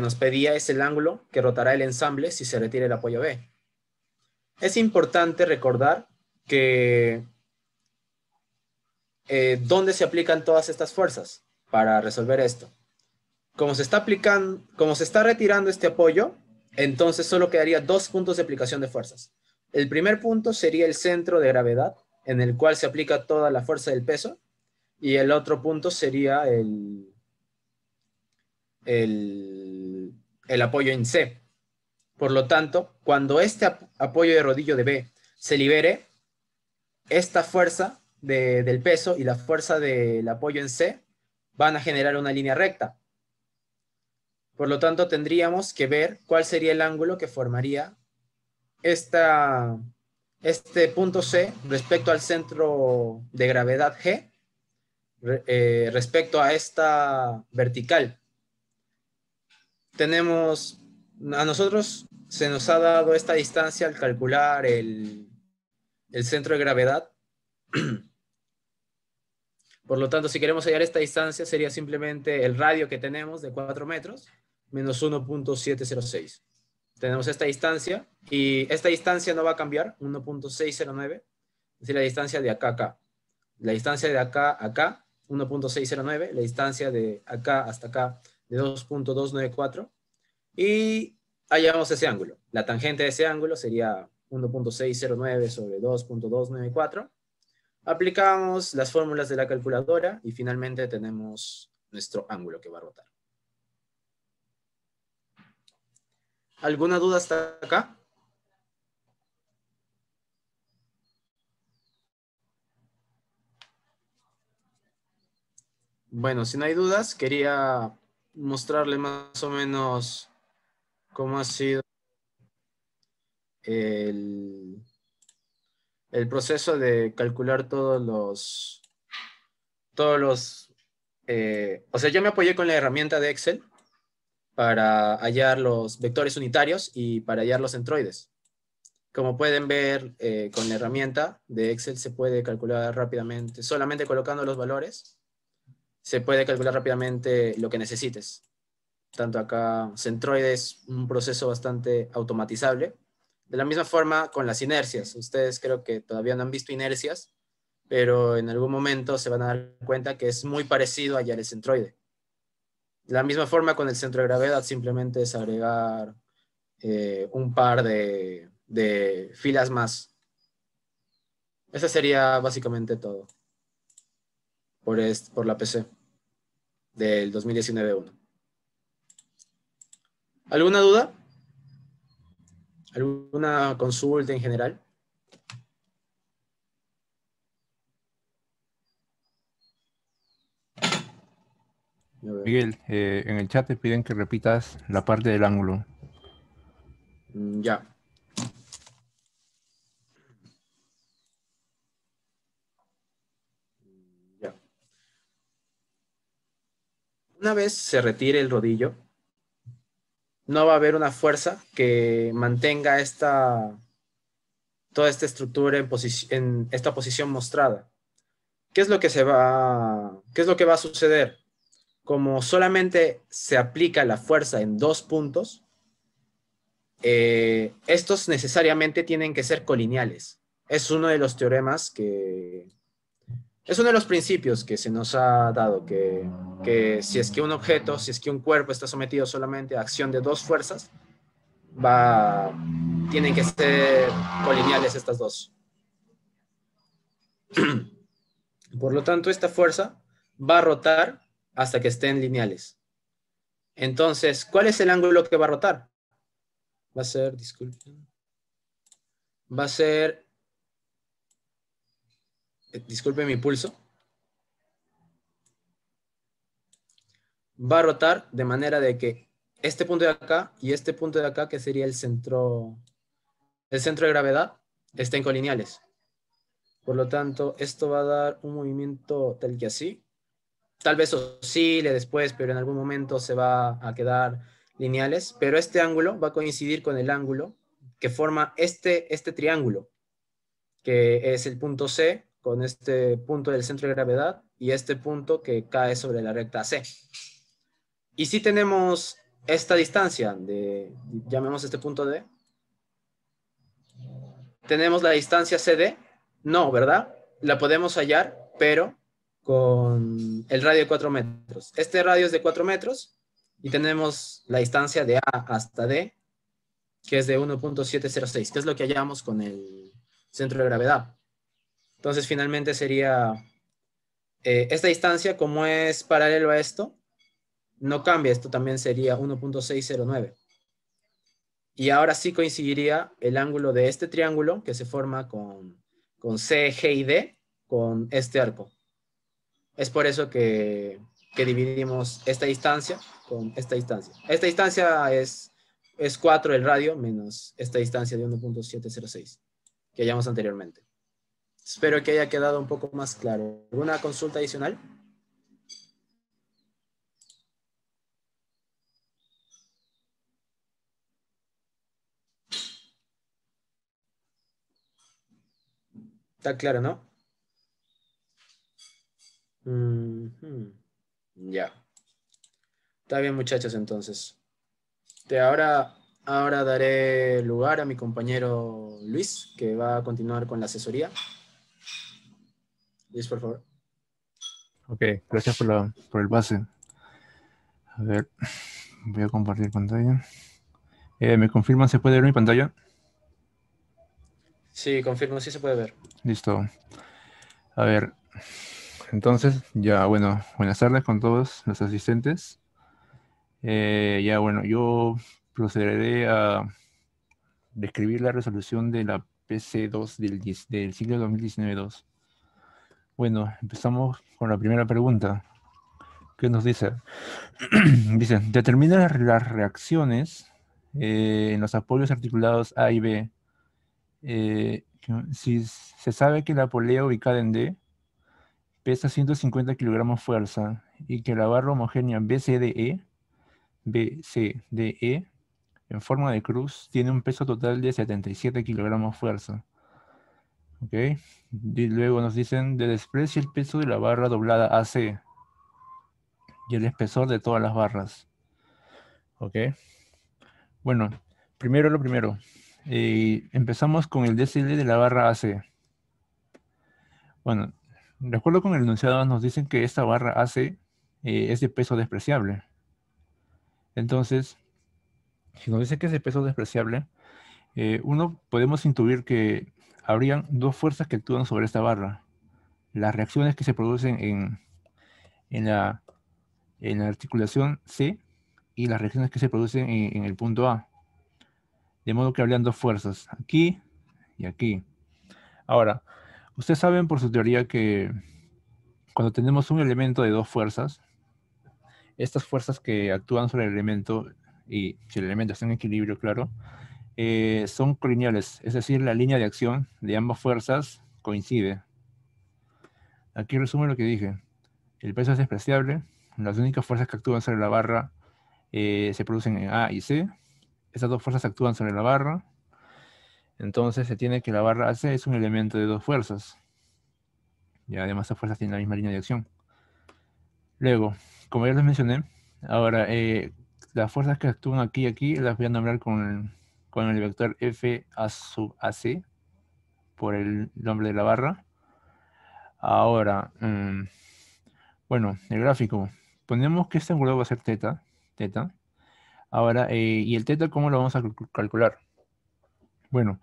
nos pedía es el ángulo que rotará el ensamble si se retira el apoyo B. Es importante recordar que ¿dónde se aplican todas estas fuerzas para resolver esto? Como se está retirando este apoyo, entonces solo quedaría dos puntos de aplicación de fuerzas. El primer punto sería el centro de gravedad, en el cual se aplica toda la fuerza del peso, y el otro punto sería el apoyo en C. Por lo tanto, cuando este apoyo de rodillo de B se libere, esta fuerza del peso y la fuerza del apoyo en C van a generar una línea recta. Por lo tanto, tendríamos que ver cuál sería el ángulo que formaría este punto C respecto al centro de gravedad G respecto a esta vertical. Tenemos, a nosotros se nos ha dado esta distancia al calcular el centro de gravedad. Por lo tanto, si queremos hallar esta distancia, sería simplemente el radio que tenemos de 4 metros menos 1.706. Tenemos esta distancia y esta distancia no va a cambiar, 1.609, es decir, la distancia de acá a acá. La distancia de acá a acá, 1.609, la distancia de acá hasta acá de 2.294 y hallamos ese ángulo. La tangente de ese ángulo sería 1.609 sobre 2.294. Aplicamos las fórmulas de la calculadora y finalmente tenemos nuestro ángulo que va a rotar. ¿Alguna duda hasta acá? Bueno, si no hay dudas, quería mostrarle más o menos cómo ha sido el proceso de calcular todos los o sea, yo me apoyé con la herramienta de Excel para hallar los vectores unitarios y para hallar los centroides. Como pueden ver, con la herramienta de Excel se puede calcular rápidamente, solamente colocando los valores, se puede calcular rápidamente lo que necesites. Tanto acá, centroides, un proceso bastante automatizable. De la misma forma con las inercias. Ustedes creo que todavía no han visto inercias, pero en algún momento se van a dar cuenta que es muy parecido a hallar el centroide. De la misma forma con el centro de gravedad, simplemente es agregar un par de filas más. Eso sería básicamente todo por la PC del 2019-1. ¿Alguna duda? ¿Alguna consulta en general? Miguel, en el chat te piden que repitas la parte del ángulo. Ya. Ya. Una vez se retire el rodillo, no va a haber una fuerza que mantenga toda esta estructura en esta posición mostrada. ¿Qué es lo que va a suceder? Como solamente se aplica la fuerza en 2 puntos, estos necesariamente tienen que ser colineales. Es uno de los teoremas es uno de los principios que se nos ha dado, que si es que un objeto, si es que un cuerpo está sometido solamente a acción de 2 fuerzas, tienen que ser colineales estas dos. Por lo tanto, esta fuerza va a rotar hasta que estén lineales. Entonces, ¿cuál es el ángulo que va a rotar? Va a ser, disculpen, disculpen mi pulso. Va a rotar de manera de que este punto de acá y este punto de acá, que sería el centro de gravedad, estén colineales. Por lo tanto, esto va a dar un movimiento tal que así. Tal vez oscile después, pero en algún momento se va a quedar lineales. Pero este ángulo va a coincidir con el ángulo que forma este triángulo, que es el punto C, con este punto del centro de gravedad y este punto que cae sobre la recta C. Y si tenemos esta distancia, llamemos este punto D, tenemos la distancia CD, no, ¿verdad? La podemos hallar, pero con el radio de 4 metros. Este radio es de 4 metros y tenemos la distancia de A hasta D, que es de 1.706, que es lo que hallamos con el centro de gravedad. Entonces, finalmente sería esta distancia, como es paralelo a esto, no cambia, esto también sería 1.609. Y ahora sí coincidiría el ángulo de este triángulo que se forma con C, G y D con este arco. Es por eso que dividimos esta distancia con esta distancia. Esta distancia es 4 el radio menos esta distancia de 1.706 que hallamos anteriormente. Espero que haya quedado un poco más claro. ¿Alguna consulta adicional? Está claro, ¿no? Ujú. Ya. Está bien, muchachos, entonces. Ahora daré lugar a mi compañero Luis, que va a continuar con la asesoría. Luis, por favor. Ok, gracias por el pase. A ver, voy a compartir pantalla. ¿Me confirman si puede ver mi pantalla? Sí, confirmo, sí se puede ver. Listo. A ver, entonces, ya, bueno, buenas tardes con todos los asistentes. Ya, bueno, yo procederé a describir la resolución de la PC2 del ciclo 2019-2. Bueno, empezamos con la primera pregunta. ¿Qué nos dice? Dice, determina las reacciones en los apoyos articulados A y B. Si se sabe que la polea ubicada en D pesa 150 kilogramos fuerza y que la barra homogénea BCDE en forma de cruz tiene un peso total de 77 kilogramos fuerza. ¿Ok? Y luego nos dicen, desprecia el peso de la barra doblada AC y el espesor de todas las barras. ¿Ok? Bueno, primero lo primero. Empezamos con el DCL de la barra AC. Bueno, de acuerdo con el enunciado nos dicen que esta barra AC es de peso despreciable. Entonces, si nos dice que es de peso despreciable, uno podemos intuir que habrían dos fuerzas que actúan sobre esta barra. Las reacciones que se producen en la articulación C y las reacciones que se producen en el punto A. De modo que habrían dos fuerzas, aquí y aquí. Ahora, ustedes saben por su teoría que cuando tenemos un elemento de dos fuerzas, estas fuerzas que actúan sobre el elemento, y si el elemento está en equilibrio, claro, son colineales, es decir, la línea de acción de ambas fuerzas coincide. Aquí resumo lo que dije. El peso es despreciable, las únicas fuerzas que actúan sobre la barra se producen en A y C. Esas dos fuerzas actúan sobre la barra, entonces se tiene que la barra AC es un elemento de dos fuerzas. Y además esas fuerzas tienen la misma línea de acción. Luego, como ya les mencioné, ahora las fuerzas que actúan aquí y aquí las voy a nombrar con el vector F a sub AC por el nombre de la barra. Ahora, bueno, el gráfico. Ponemos que este ángulo va a ser teta. Ahora, ¿y el teta cómo lo vamos a calcular? Bueno,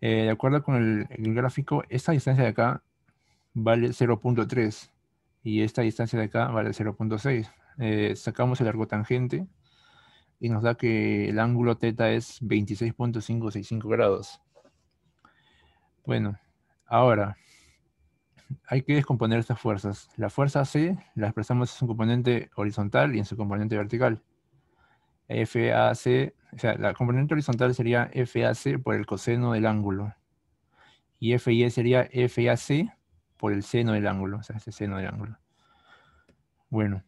de acuerdo con el gráfico, esta distancia de acá vale 0.3 y esta distancia de acá vale 0.6. Sacamos el arco tangente y nos da que el ángulo teta es 26.565 grados. Bueno, ahora hay que descomponer estas fuerzas. La fuerza C la expresamos en su componente horizontal y en su componente vertical. FAC, o sea, la componente horizontal sería FAC por el coseno del ángulo. Y FY sería FAC por el seno del ángulo, o sea, ese seno del ángulo. Bueno,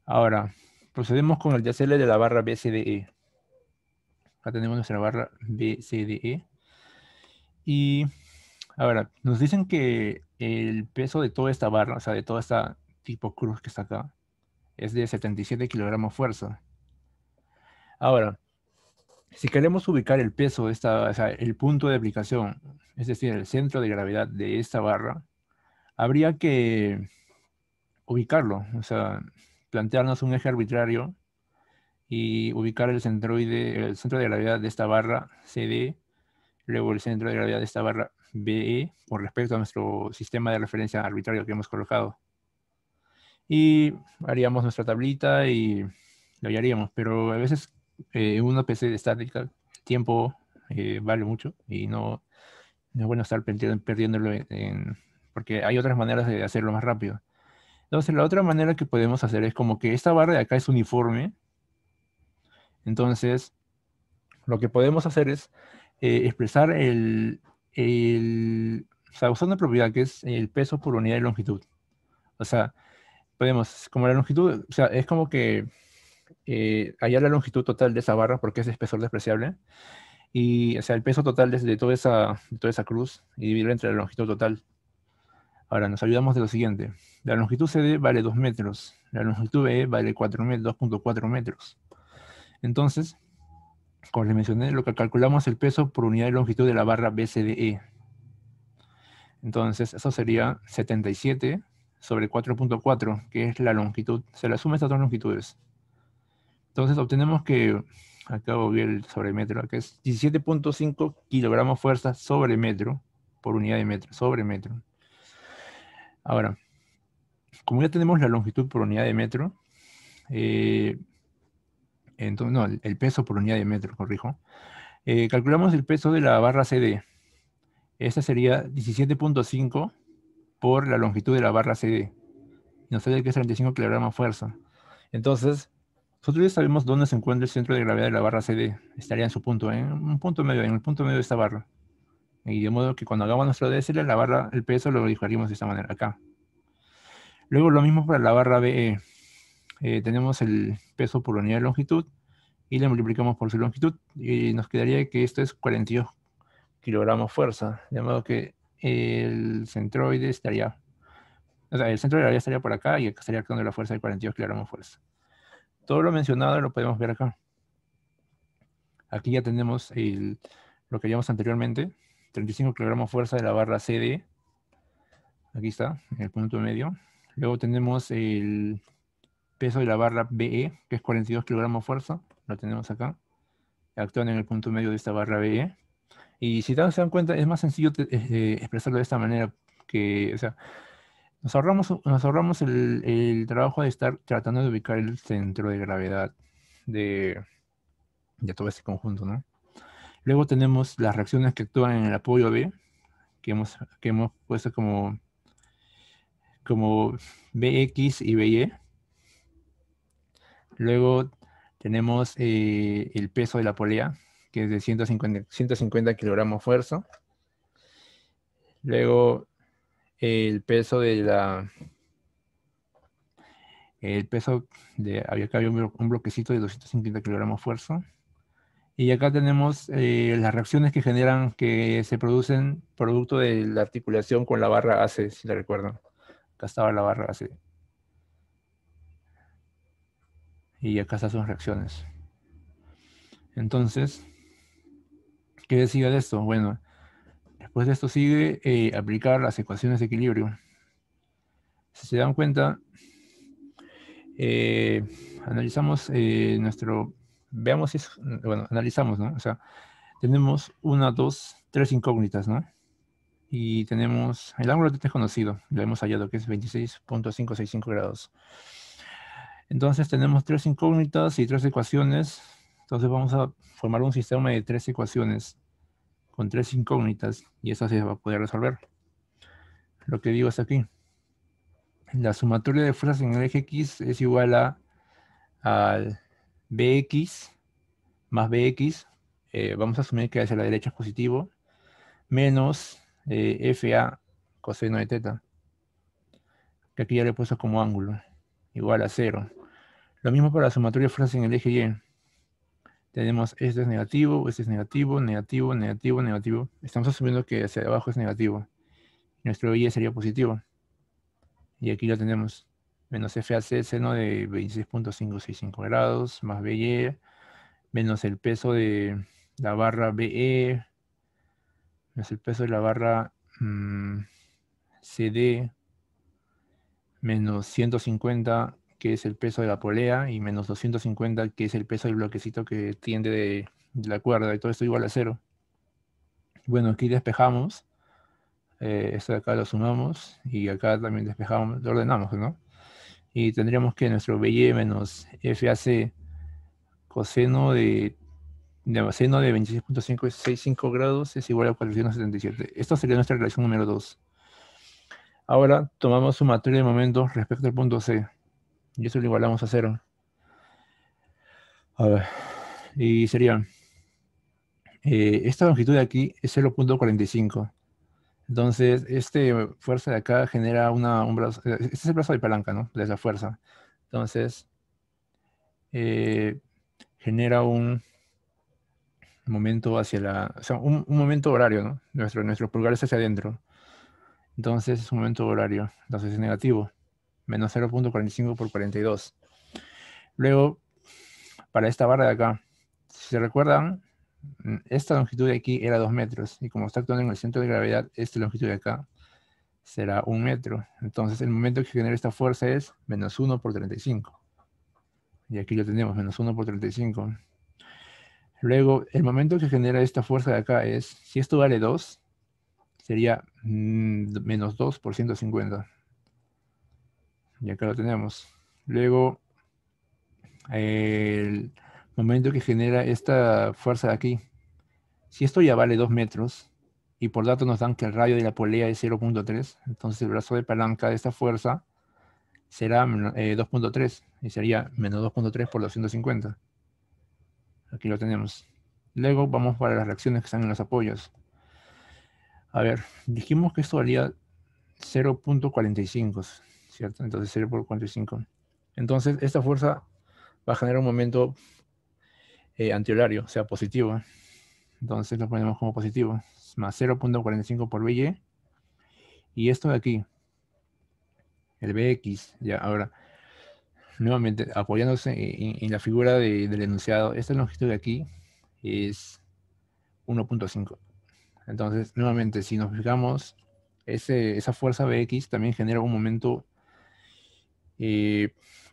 ahora procedemos con el DCL de la barra BCDE. Acá tenemos nuestra barra BCDE. Y ahora, nos dicen que el peso de toda esta barra, o sea, de toda esta tipo cruz que está acá, es de 77 kilogramos fuerza. Ahora, si queremos ubicar el peso de esta, o sea, el punto de aplicación, es decir, el centro de gravedad de esta barra, habría que ubicarlo, o sea, plantearnos un eje arbitrario y ubicar el centro de gravedad de esta barra CD, luego el centro de gravedad de esta barra BE, con respecto a nuestro sistema de referencia arbitrario que hemos colocado. Y haríamos nuestra tablita y lo hallaríamos, pero a veces en una PC de estática, el tiempo vale mucho y no es bueno estar perdiéndolo porque hay otras maneras de hacerlo más rápido. Entonces, la otra manera que podemos hacer es como que esta barra de acá es uniforme. Entonces, lo que podemos hacer es expresar o sea, usar una propiedad que es el peso por unidad de longitud. O sea, podemos, como la longitud, o sea, es como que hallar la longitud total de esa barra porque es espesor despreciable. Y, o sea, el peso total de toda esa cruz y dividirlo entre la longitud total. Ahora, nos ayudamos de lo siguiente. La longitud CD vale 2 metros. La longitud BE vale 2.4 metros. Entonces, como les mencioné, lo que calculamos es el peso por unidad de longitud de la barra BCDE. Entonces, eso sería 77 sobre 4.4, que es la longitud. Se la suma estas dos longitudes. Entonces, obtenemos que, acá voy el sobre metro, que es 17.5 kilogramos fuerza sobre metro, por unidad de metro, sobre metro. Ahora, como ya tenemos la longitud por unidad de metro, entonces, no, el peso por unidad de metro, corrijo. Calculamos el peso de la barra CD. Esta sería 17.5 por la longitud de la barra CD. Nos sale que es 35 kilogramos fuerza. Entonces, nosotros ya sabemos dónde se encuentra el centro de gravedad de la barra CD. Estaría en su punto, en un punto medio, en el punto medio de esta barra. Y de modo que cuando hagamos nuestro DSL, la barra, el peso lo dibujaríamos de esta manera, acá. Luego lo mismo para la barra BE. Tenemos el peso por unidad de longitud y le multiplicamos por su longitud y nos quedaría que esto es 42 kilogramos fuerza, de modo que el centroide estaría, o sea, el centro de gravedad estaría por acá y acá estaría actuando la fuerza de 42 kilogramos fuerza. Todo lo mencionado lo podemos ver acá. Aquí ya tenemos lo que vimos anteriormente, 35 kilogramos fuerza de la barra CD. Aquí está, en el punto medio. Luego tenemos el peso de la barra BE, que es 42 kilogramos fuerza. Lo tenemos acá. Actúan en el punto medio de esta barra BE. Y si se dan cuenta, es más sencillo expresarlo de esta manera, que, o sea, nos ahorramos el trabajo de estar tratando de ubicar el centro de gravedad de todo este conjunto, ¿no? Luego tenemos las reacciones que actúan en el apoyo B, que hemos puesto como Bx y By. Luego tenemos el peso de la polea, que es de 150 kilogramos fuerza. Luego el peso había un bloquecito de 250 kilogramos fuerza. Y acá tenemos las reacciones que se producen producto de la articulación con la barra AC, si la recuerdan. Acá estaba la barra AC. Y acá están sus reacciones. Entonces, ¿qué sigue de esto? Bueno, después de esto sigue aplicar las ecuaciones de equilibrio. Si se dan cuenta, analizamos veamos si es, bueno, analizamos, ¿no? O sea, tenemos 1, 2, 3 incógnitas, ¿no? Y tenemos el ángulo de conocido, lo hemos hallado, que es 26.565 grados. Entonces tenemos 3 incógnitas y 3 ecuaciones. Entonces vamos a formar un sistema de 3 ecuaciones con 3 incógnitas y eso se va a poder resolver. Lo que digo es aquí. La sumatoria de fuerzas en el eje X es igual al Bx más Bx. Vamos a asumir que hacia la derecha es positivo, menos Fa coseno de teta, que aquí ya le he puesto como ángulo, igual a 0. Lo mismo para la sumatoria de fuerzas en el eje Y. Tenemos este es negativo, este es negativo, negativo, negativo, negativo. Estamos asumiendo que hacia abajo es negativo. Nuestro Y sería positivo. Y aquí lo tenemos. Menos FAC, seno de 26.565 grados, más BY, menos el peso de la barra BE, menos el peso de la barra CD, menos 150, que es el peso de la polea, y menos 250, que es el peso del bloquecito que tiende de la cuerda, y todo esto igual a 0. Bueno, aquí despejamos. Esto de acá lo sumamos, y acá también despejamos, lo ordenamos, ¿no? Y tendríamos que nuestro BY menos FAC coseno de seno de 26.565 grados es igual a 477. Esta sería nuestra relación número 2. Ahora tomamos sumatoria de momentos respecto al punto C. Y eso lo igualamos a 0. A ver. Y sería... esta longitud de aquí es 0.45. Entonces, fuerza de acá genera un brazo... Este es el brazo de palanca, ¿no? De la fuerza. Entonces, genera momento hacia o sea, un momento horario, ¿no? Nuestro pulgar es hacia adentro. Entonces es un momento horario. Entonces es negativo. Menos 0.45 por 42. Luego, para esta barra de acá, si se recuerdan, esta longitud de aquí era 2 metros. Y como está actuando en el centro de gravedad, esta longitud de acá será 1 metro. Entonces el momento que genera esta fuerza es menos 1 por 35. Y aquí lo tenemos, menos 1 por 35. Luego, el momento que genera esta fuerza de acá es, si esto vale 2, sería menos 2 por 150. Y acá lo tenemos. Luego, el momento que genera esta fuerza de aquí, si esto ya vale 2 metros, y por datos nos dan que el radio de la polea es 0.3, entonces el brazo de palanca de esta fuerza será 2.3, y sería menos 2.3 por 250. Aquí lo tenemos. Luego vamos para las reacciones que están en los apoyos. A ver, dijimos que esto valía 0.45, ¿cierto? Entonces 0.45. Entonces esta fuerza va a generar un momento antiholario, o sea, positivo. Entonces lo ponemos como positivo. Más 0.45 por BY. Y esto de aquí, el BX, ya, ahora, nuevamente, apoyándose en la figura del enunciado, esta longitud de aquí es 1.5. Entonces, nuevamente, si nos fijamos, esa fuerza BX también genera un momento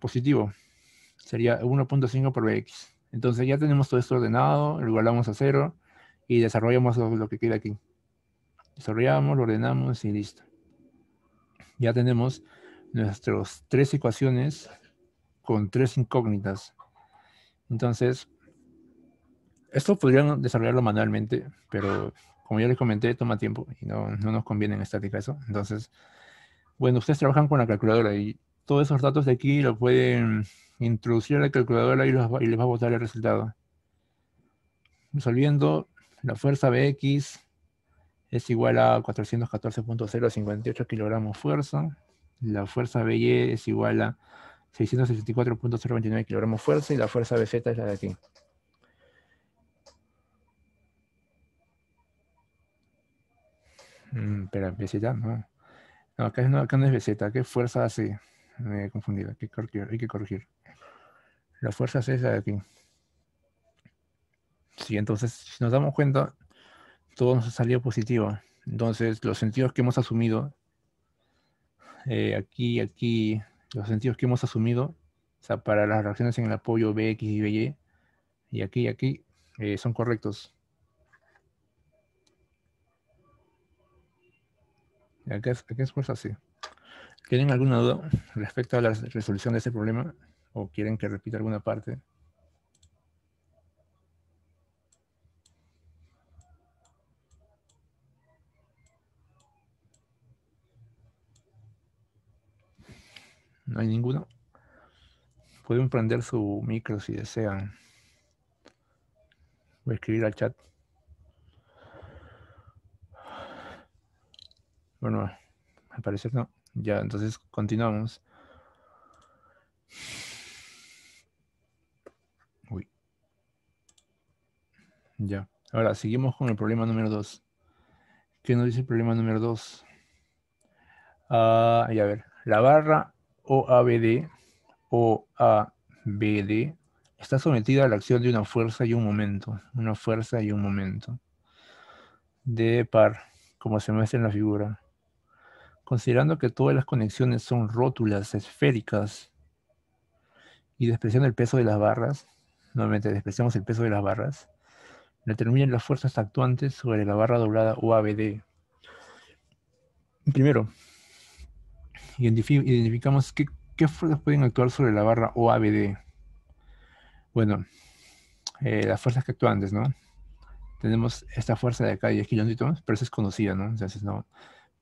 positivo. Sería 1.5 por BX. Entonces ya tenemos todo esto ordenado, lo igualamos a 0 y desarrollamos lo que queda aquí. Desarrollamos, lo ordenamos y listo. Ya tenemos nuestras 3 ecuaciones con 3 incógnitas. Entonces, esto podrían desarrollarlo manualmente, pero como ya les comenté, toma tiempo y no nos conviene en estática eso. Entonces, bueno, ustedes trabajan con la calculadora y todos esos datos de aquí lo pueden introducir a la calculadora y les va a botar el resultado. Resolviendo, la fuerza Bx es igual a 414.058 kilogramos fuerza. La fuerza By es igual a 664.029 kilogramos fuerza y la fuerza Bz es la de aquí. Espera, Bz, no. No, acá no es Bz, acá es fuerza AC. Me he confundido, hay que corregir. La fuerza C es la de aquí. Sí, entonces, si nos damos cuenta, todo nos ha salido positivo. Entonces, los sentidos que hemos asumido, aquí, los sentidos que hemos asumido, o sea, para las reacciones en el apoyo Bx y By, y aquí, son correctos. Acá es fuerza C. ¿Tienen alguna duda respecto a la resolución de este problema? ¿O quieren que repita alguna parte? ¿No hay ninguno? Pueden prender su micro si desean. Voy a escribir al chat. Bueno, al parecer no. Ya, entonces continuamos. Uy. Ya. Ahora, seguimos con el problema número 2. ¿Qué nos dice el problema número 2? Ya a ver. La barra OABD está sometida a la acción de una fuerza y un momento. Una fuerza y un momento. De par, como se muestra en la figura. Considerando que todas las conexiones son rótulas esféricas y despreciando el peso de las barras, nuevamente despreciamos el peso de las barras, determinen las fuerzas actuantes sobre la barra doblada OABD. Primero, identificamos qué fuerzas pueden actuar sobre la barra OABD. Bueno, las fuerzas que actuantes, ¿no? Tenemos esta fuerza de acá de 10 kilonewtons, pero esa es conocida, ¿no? Entonces, no,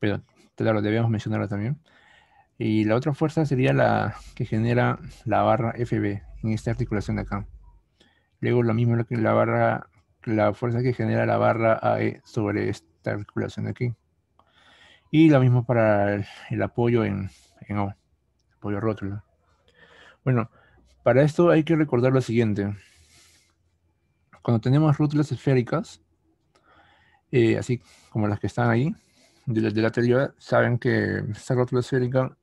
pero claro, debemos mencionarla también. Y la otra fuerza sería la que genera la barra FB en esta articulación de acá. Luego lo mismo que la fuerza que genera la barra AE sobre esta articulación de aquí. Y lo mismo para el apoyo en O, apoyo rótulo. Bueno, para esto hay que recordar lo siguiente. cuando tenemos rótulas esféricas, así como las que están ahí, de la teoría, saben que esta rótula esférica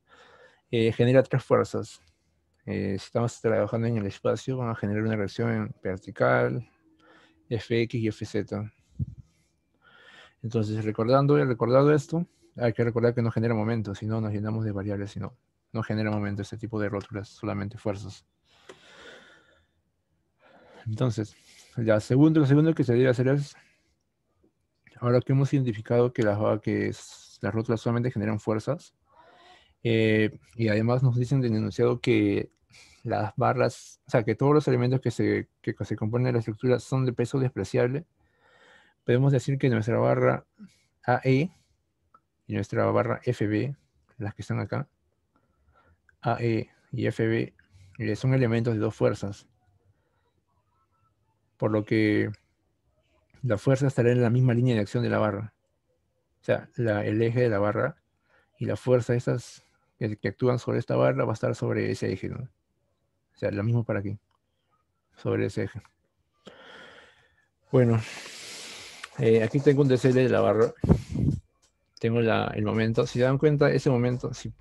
genera tres fuerzas. Si estamos trabajando en el espacio, van a generar una reacción vertical, Fx y Fz. Entonces, recordado esto, hay que recordar que no genera momento, si no nos llenamos de variables, si no genera momento este tipo de rótulas, solamente fuerzas. Entonces, lo segundo que se debe hacer es, ahora que hemos identificado que las rótulas solamente generan fuerzas, y además nos dicen del enunciado que las barras, o sea, que todos los elementos que se componen de la estructura son de peso despreciable, podemos decir que nuestra barra AE y nuestra barra FB, las que están acá, AE y FB, son elementos de dos fuerzas, por lo que la fuerza estará en la misma línea de acción de la barra. O sea, el eje de la barra y la fuerza estas que actúan sobre esta barra va a estar sobre ese eje, ¿no? O sea, lo mismo para aquí, sobre ese eje. Bueno, aquí tengo un DCL de la barra. Tengo el momento. Si se dan cuenta, ese momento, si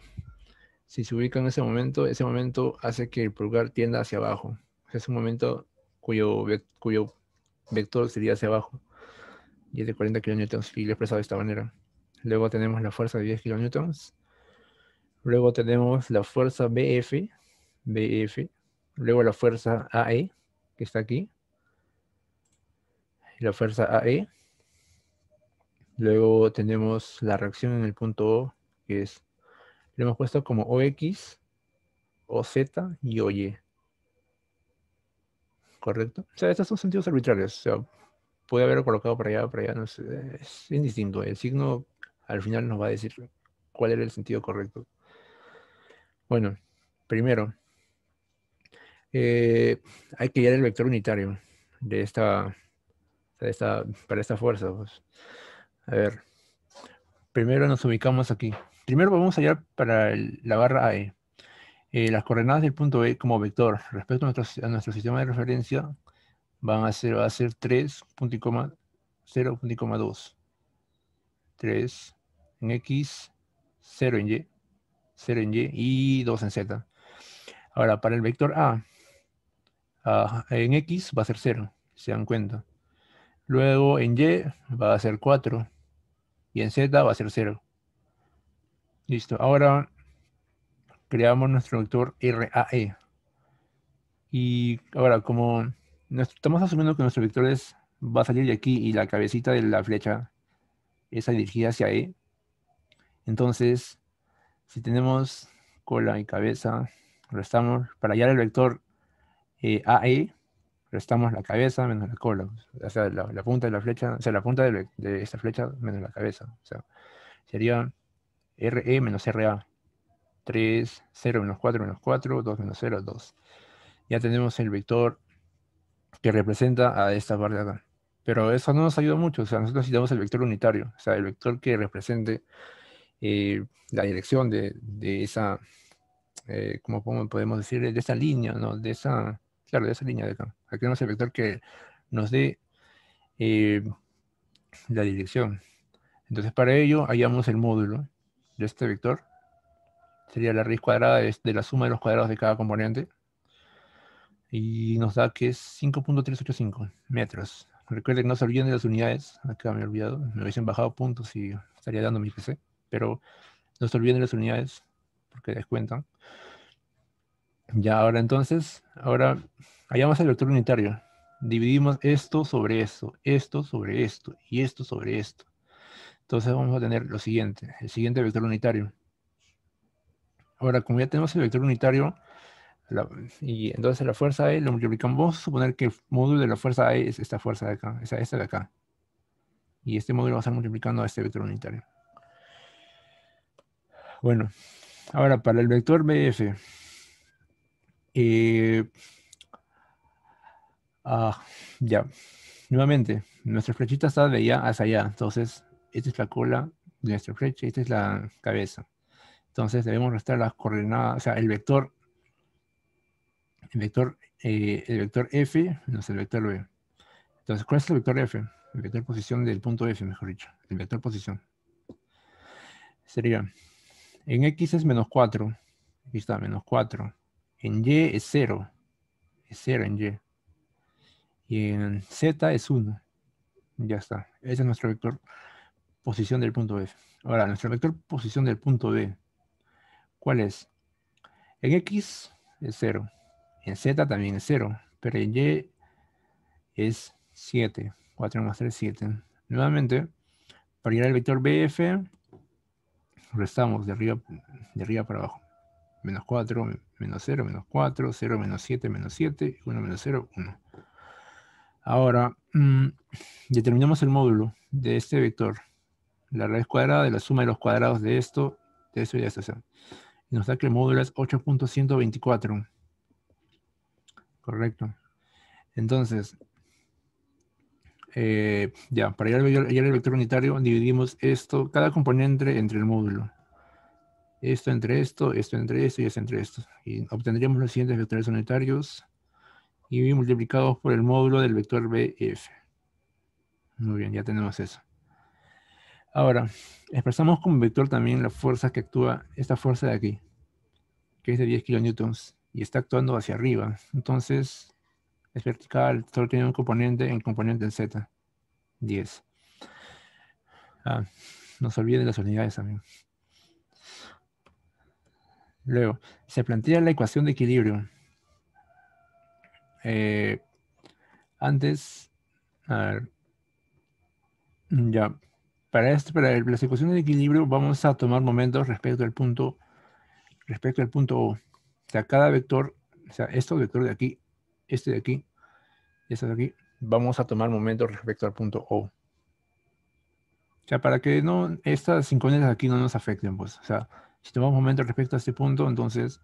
se ubica en ese momento hace que el pulgar tienda hacia abajo. Es un momento cuyo vector sería hacia abajo. Y es de 40 kilonewtons y lo he expresado de esta manera. Luego tenemos la fuerza de 10 kilonewtons. Luego tenemos la fuerza BF. Luego la fuerza AE, que está aquí. Y la fuerza AE. Luego tenemos la reacción en el punto O, que le hemos puesto como OX, OZ y OY. ¿Correcto? O sea, estos son sentidos arbitrarios. O sea, puede haberlo colocado para allá, no sé, es indistinto. El signo al final nos va a decir cuál era el sentido correcto. Bueno, primero, hay que hallar el vector unitario para esta fuerza. Pues. A ver, primero nos ubicamos aquí. Primero vamos a hallar para la barra AE. Las coordenadas del punto E como vector respecto a nuestro sistema de referencia va a ser 3, punto y coma, 0, punto y coma 2. 3 en X, 0 en Y, 0 en Y y 2 en Z. Ahora, para el vector A, en X va a ser 0, si se dan cuenta. Luego en Y va a ser 4 y en Z va a ser 0. Listo. Ahora creamos nuestro vector RAE. Y ahora, como estamos asumiendo que nuestro vector va a salir de aquí y la cabecita de la flecha es dirigida hacia E, entonces, si tenemos cola y cabeza, restamos, para hallar el vector AE, restamos la cabeza menos la cola. O sea, la punta de la flecha, o sea, la punta de esta flecha menos la cabeza. O sea, sería RE menos RA. 3, 0 menos 4 menos 4, 2 menos 0, 2. Ya tenemos el vector que representa a esta parte de acá. Pero eso no nos ayuda mucho. O sea, nosotros necesitamos el vector unitario. O sea, el vector que represente la dirección de esa, ¿cómo podemos decir? De esa línea, ¿no? Claro, de esa línea de acá. Aquí tenemos el vector que nos dé la dirección. Entonces, para ello, hallamos el módulo de este vector. Sería la raíz cuadrada de la suma de los cuadrados de cada componente. Y nos da que es 5.385 metros. Recuerden, no se olviden de las unidades. Acá me he olvidado. Me hubiesen bajado puntos y estaría dando mi PC. Pero no se olviden de las unidades, porque descuentan. Ya, ahora entonces, hallamos el vector unitario. Dividimos esto sobre esto, esto sobre esto y esto sobre esto. Entonces vamos a tener lo siguiente, el siguiente vector unitario. Ahora, como ya tenemos el vector unitario, y entonces la fuerza E lo multiplicamos, vamos a suponer que el módulo de la fuerza E es esta fuerza de acá, esta de acá. Y este módulo va a estar multiplicando a este vector unitario. Bueno, ahora para el vector BF, ya, nuevamente, nuestra flechita está de allá hacia allá, entonces esta es la cola de nuestra flecha y esta es la cabeza. Entonces debemos restar las coordenadas, o sea, el vector F menos el vector B. Entonces, ¿cuál es el vector F? El vector posición del punto F, mejor dicho. El vector posición. Sería, en X es menos 4. Aquí está, menos 4. En Y es 0. Es 0 en Y. Y en Z es 1. Ya está. Ese es nuestro vector posición del punto F. Ahora, nuestro vector posición del punto B. ¿Cuál es? En X es 0. En Z también es 0. Pero en Y es 7. 4 más 3, 7. Nuevamente, para llegar al vector BF, restamos de arriba para abajo. Menos 4, menos 0, menos 4, 0, menos 7, menos 7, 1, menos 0, 1. Ahora, determinamos el módulo de este vector. La raíz cuadrada de la suma de los cuadrados de esto y de esto. O sea, y nos da que el módulo es 8.124. Correcto. Entonces, ya, para llegar al vector unitario, dividimos esto, cada componente entre el módulo. Esto entre esto entre esto y esto entre esto. Y obtendríamos los siguientes vectores unitarios y multiplicados por el módulo del vector BF. Muy bien, ya tenemos eso. Ahora, expresamos como vector también la fuerza que actúa, esta fuerza de aquí, que es de 10 kilonewtons, y está actuando hacia arriba. Entonces, es vertical, solo tiene un componente en componente en Z, 10. No se olviden de las unidades también. Luego, se plantea la ecuación de equilibrio. Antes, a ver, ya, para las ecuaciones de equilibrio vamos a tomar momentos respecto al punto O. O sea, cada vector, o sea, estos vectores de aquí, este de aquí, y este de aquí, vamos a tomar momentos respecto al punto O. O sea, para que no, estas incógnitas aquí no nos afecten, pues. O sea, si tomamos momentos respecto a este punto, entonces,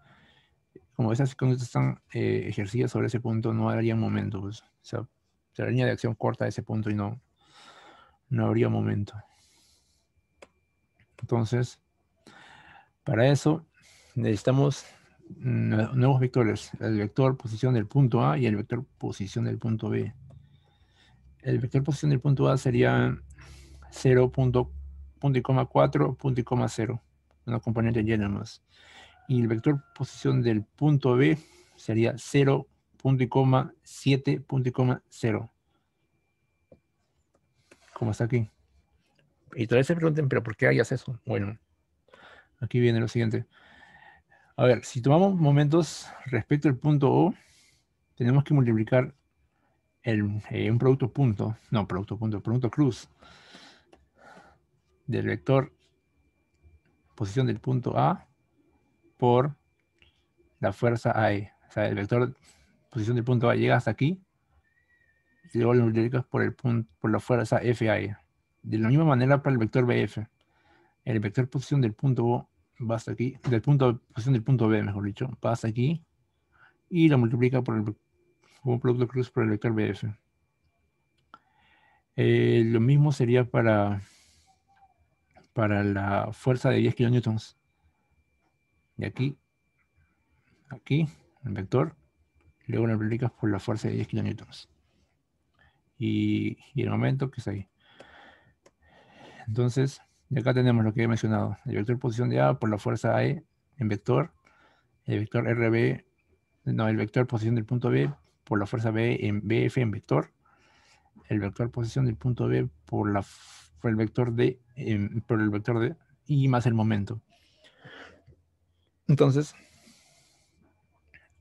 como esas incógnitas están ejercidas sobre ese punto, no harían momento, pues. O sea, la línea de acción corta de ese punto y no habría momento. Entonces, para eso necesitamos nuevos vectores. El vector posición del punto A y el vector posición del punto B. El vector posición del punto A sería 0, punto y coma 4, punto y coma 0. Una componente llena más. Y el vector posición del punto B sería 0, punto y coma 7, punto y coma 0. Como está aquí. Y todavía se pregunten, ¿pero por qué hayas eso? Bueno, aquí viene lo siguiente. A ver, si tomamos momentos respecto al punto O, tenemos que multiplicar un producto cruz del vector posición del punto A por la fuerza AE. O sea, el vector posición del punto A llega hasta aquí y luego lo multiplicas por la fuerza FAE. De la misma manera para el vector BF. El vector posición del punto O va hasta aquí, posición del punto B, mejor dicho, va hasta aquí y lo multiplica por un producto cruz por el vector BF. Lo mismo sería para la fuerza de 10 kilonewtons. De aquí, el vector, luego lo multiplicas por la fuerza de 10 kilonewtons. Y el momento que es ahí. Entonces, de acá tenemos lo que he mencionado. El vector posición de A por la fuerza AE en vector. El vector RB, el vector posición del punto B por la fuerza B en BF en vector. El vector posición del punto B por el vector D, y más el momento. Entonces,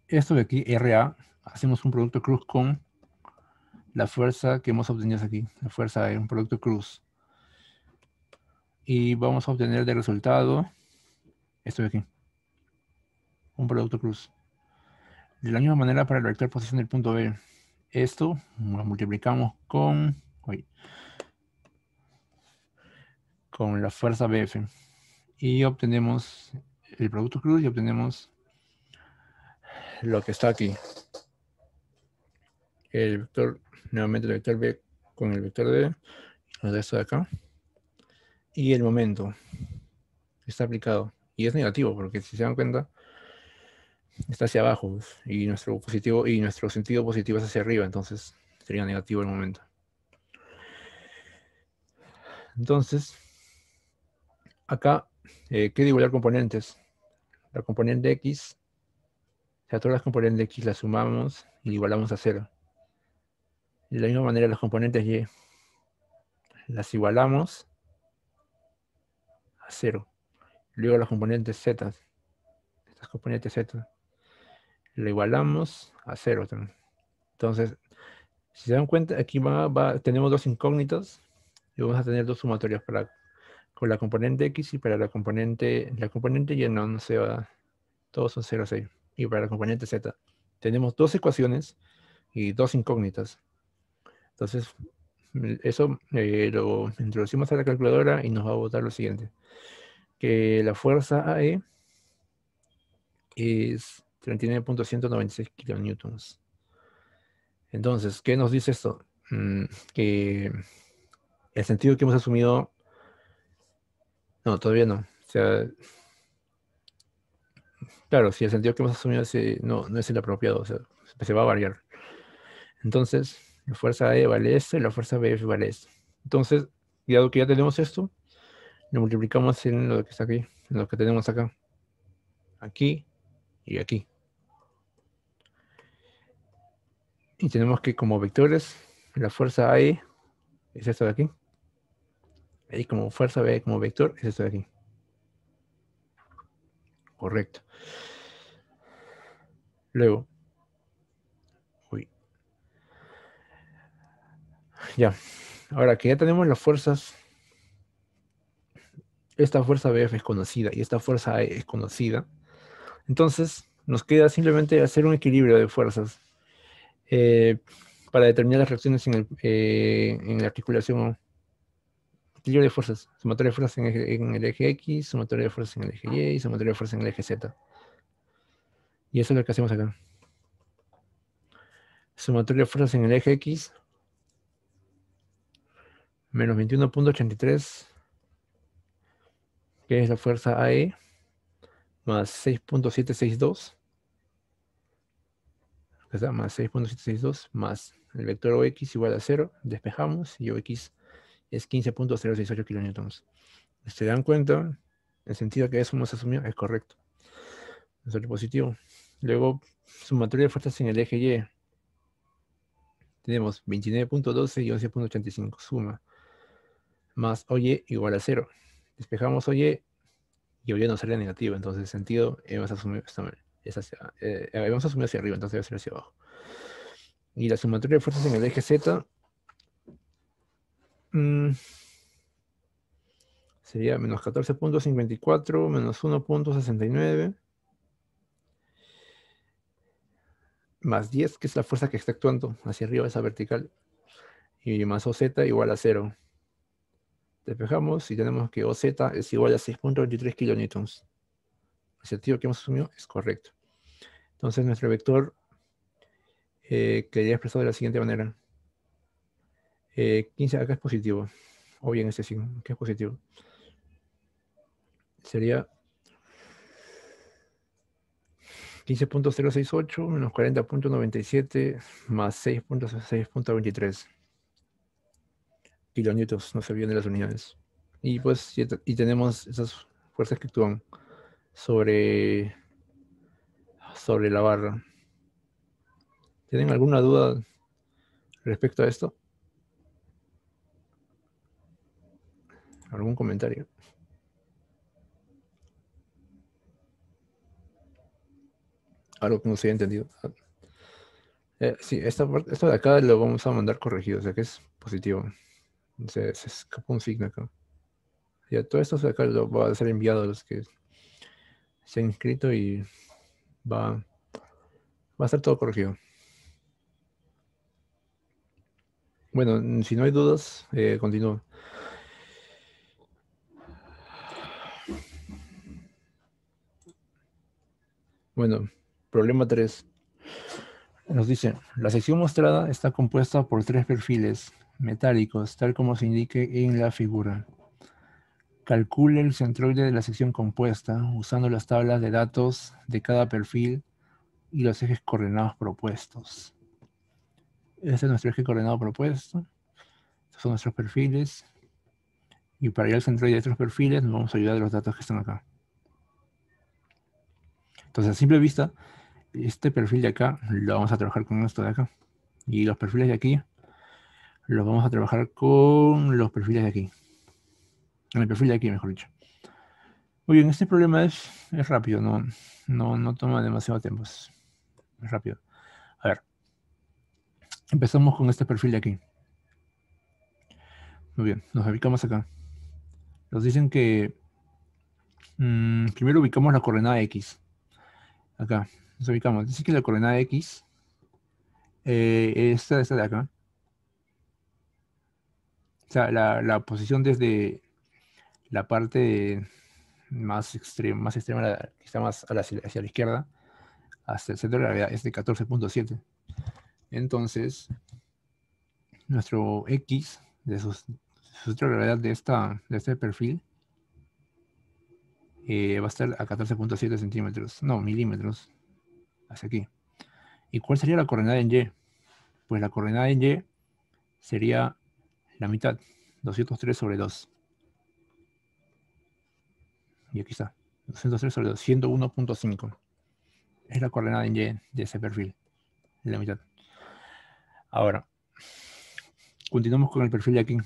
esto de aquí, RA, hacemos un producto cruz con la fuerza que hemos obtenido aquí, la fuerza de un producto cruz. Y vamos a obtener de resultado esto de aquí, un producto cruz. De la misma manera para el vector posición del punto B. Esto lo multiplicamos con la fuerza BF. Y obtenemos el producto cruz y obtenemos lo que está aquí. El vector, nuevamente el vector B con el vector D, nos da esto de acá. Y el momento está aplicado. Y es negativo, porque si se dan cuenta, está hacia abajo. Y nuestro sentido positivo es hacia arriba, entonces sería negativo el momento. Entonces, acá queda igualar componentes. La componente X, o sea, todas las componentes X las sumamos y igualamos a 0. De la misma manera las componentes Y las igualamos a 0. Luego las componentes Z, estas componentes Z, la igualamos a 0 también. Entonces, si se dan cuenta, aquí tenemos dos incógnitas y vamos a tener dos sumatorias con la componente X y para la componente Y no se va, todos son 0, 6. Y para la componente Z tenemos dos ecuaciones y dos incógnitas. Entonces, eso lo introducimos a la calculadora y nos va a botar lo siguiente. Que la fuerza AE es 39.196 kilonewtons. Entonces, ¿qué nos dice esto? Que el sentido que hemos asumido... No, todavía no. O sea, claro, si el sentido que hemos asumido no es el apropiado, o sea, se va a variar. Entonces, la fuerza E vale esto y la fuerza BF vale esto. Entonces, dado que ya tenemos esto, lo multiplicamos en lo que está aquí, en lo que tenemos acá. Aquí y aquí. Y tenemos que como vectores, la fuerza AE es esto de aquí. Y como fuerza B como vector es esto de aquí. Correcto. Luego, uy, ya. Ahora que ya tenemos las fuerzas, esta fuerza BF es conocida y esta fuerza AE es conocida. Entonces, nos queda simplemente hacer un equilibrio de fuerzas para determinar las reacciones en la articulación. Equilibrio de fuerzas, sumatoria de fuerzas en el eje X, sumatoria de fuerzas en el eje Y y sumatoria de fuerzas en el eje Z. Y eso es lo que hacemos acá. Sumatoria de fuerzas en el eje X, menos 21.83, que es la fuerza AE, más 6.762, más 6.762, más el vector OX igual a 0, despejamos, y OX es 15.068 kilonewtons. Si se dan cuenta, el sentido que eso hemos asumido es correcto. Es el positivo. Luego, sumatoria de fuerzas en el eje Y. Tenemos 29.12 y 11.85, suma. Más OY igual a 0. Despejamos OY y OY nos sale negativo, entonces el sentido hemos asumido, hemos asumido hacia arriba, entonces debe ser hacia abajo. Y la sumatoria de fuerzas en el eje Z sería menos 14.54, menos 1.69, más 10, que es la fuerza que está actuando hacia arriba, esa vertical, y más OZ igual a 0. Despejamos y tenemos que OZ es igual a 6.23 kilonewtons. El sentido que hemos asumido es correcto. Entonces nuestro vector quedaría expresado de la siguiente manera. 15 acá es positivo, o bien este signo, que es positivo. Sería 15.068 menos 40.97 más 6.23 kilonewtons, no se olviden de las unidades. Y pues y tenemos esas fuerzas que actúan sobre la barra. ¿Tienen alguna duda respecto a esto? ¿Algún comentario? Algo que no se haya entendido. Sí, esto de acá lo vamos a mandar corregido, o sea que es positivo. Se escapó un signo acá. Ya, todo esto de acá lo va a ser enviado a los que se han inscrito y va a estar todo corregido. Bueno, si no hay dudas, continúo. Bueno, problema 3. Nos dice, la sección mostrada está compuesta por 3 perfiles metálicos, tal como se indique en la figura. Calcule el centroide de la sección compuesta usando las tablas de datos de cada perfil y los ejes coordenados propuestos. Este es nuestro eje coordenado propuesto. Estos son nuestros perfiles. Y para ir al centroide de estos perfiles, nos vamos a ayudar de los datos que están acá. Entonces, a simple vista, este perfil de acá lo vamos a trabajar con esto de acá. Y los perfiles de aquí los vamos a trabajar con los perfiles de aquí. En el perfil de aquí, mejor dicho. Muy bien, este problema es rápido, no toma demasiado tiempo. Es rápido. A ver, empezamos con este perfil de aquí. Muy bien, nos ubicamos acá. Nos dicen que primero ubicamos la coordenada X. Acá, nos ubicamos. Dice que la coordenada X, esta de acá. O sea, la posición desde la parte más extrema, que está más hacia la izquierda, hasta el centro de gravedad es de 14.7. Entonces, nuestro X de su centro de gravedad de este perfil va a estar a 14.7 centímetros, no, milímetros, hacia aquí. ¿Y cuál sería la coordenada en Y? Pues la coordenada en Y sería la mitad, 203 sobre 2. Y aquí está, 203 sobre 2, 101.5. Es la coordenada en Y de ese perfil, de la mitad. Ahora, continuamos con el perfil de aquí.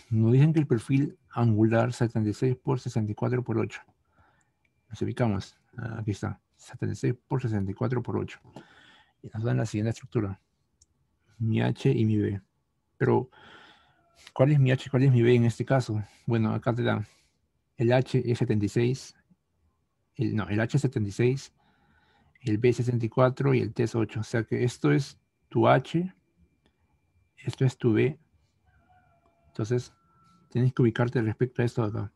Nos dicen que el perfil angular 76 por 64 por 8. Nos ubicamos. Aquí está. 76 por 64 por 8. Y nos dan la siguiente estructura. Mi H y mi B. Pero, ¿cuál es mi H y cuál es mi B en este caso? Bueno, acá te dan. El H es 76. El H es 76. El B es 64 y el T es 8. O sea que esto es tu H. Esto es tu B. Entonces, tienes que ubicarte respecto a esto de acá.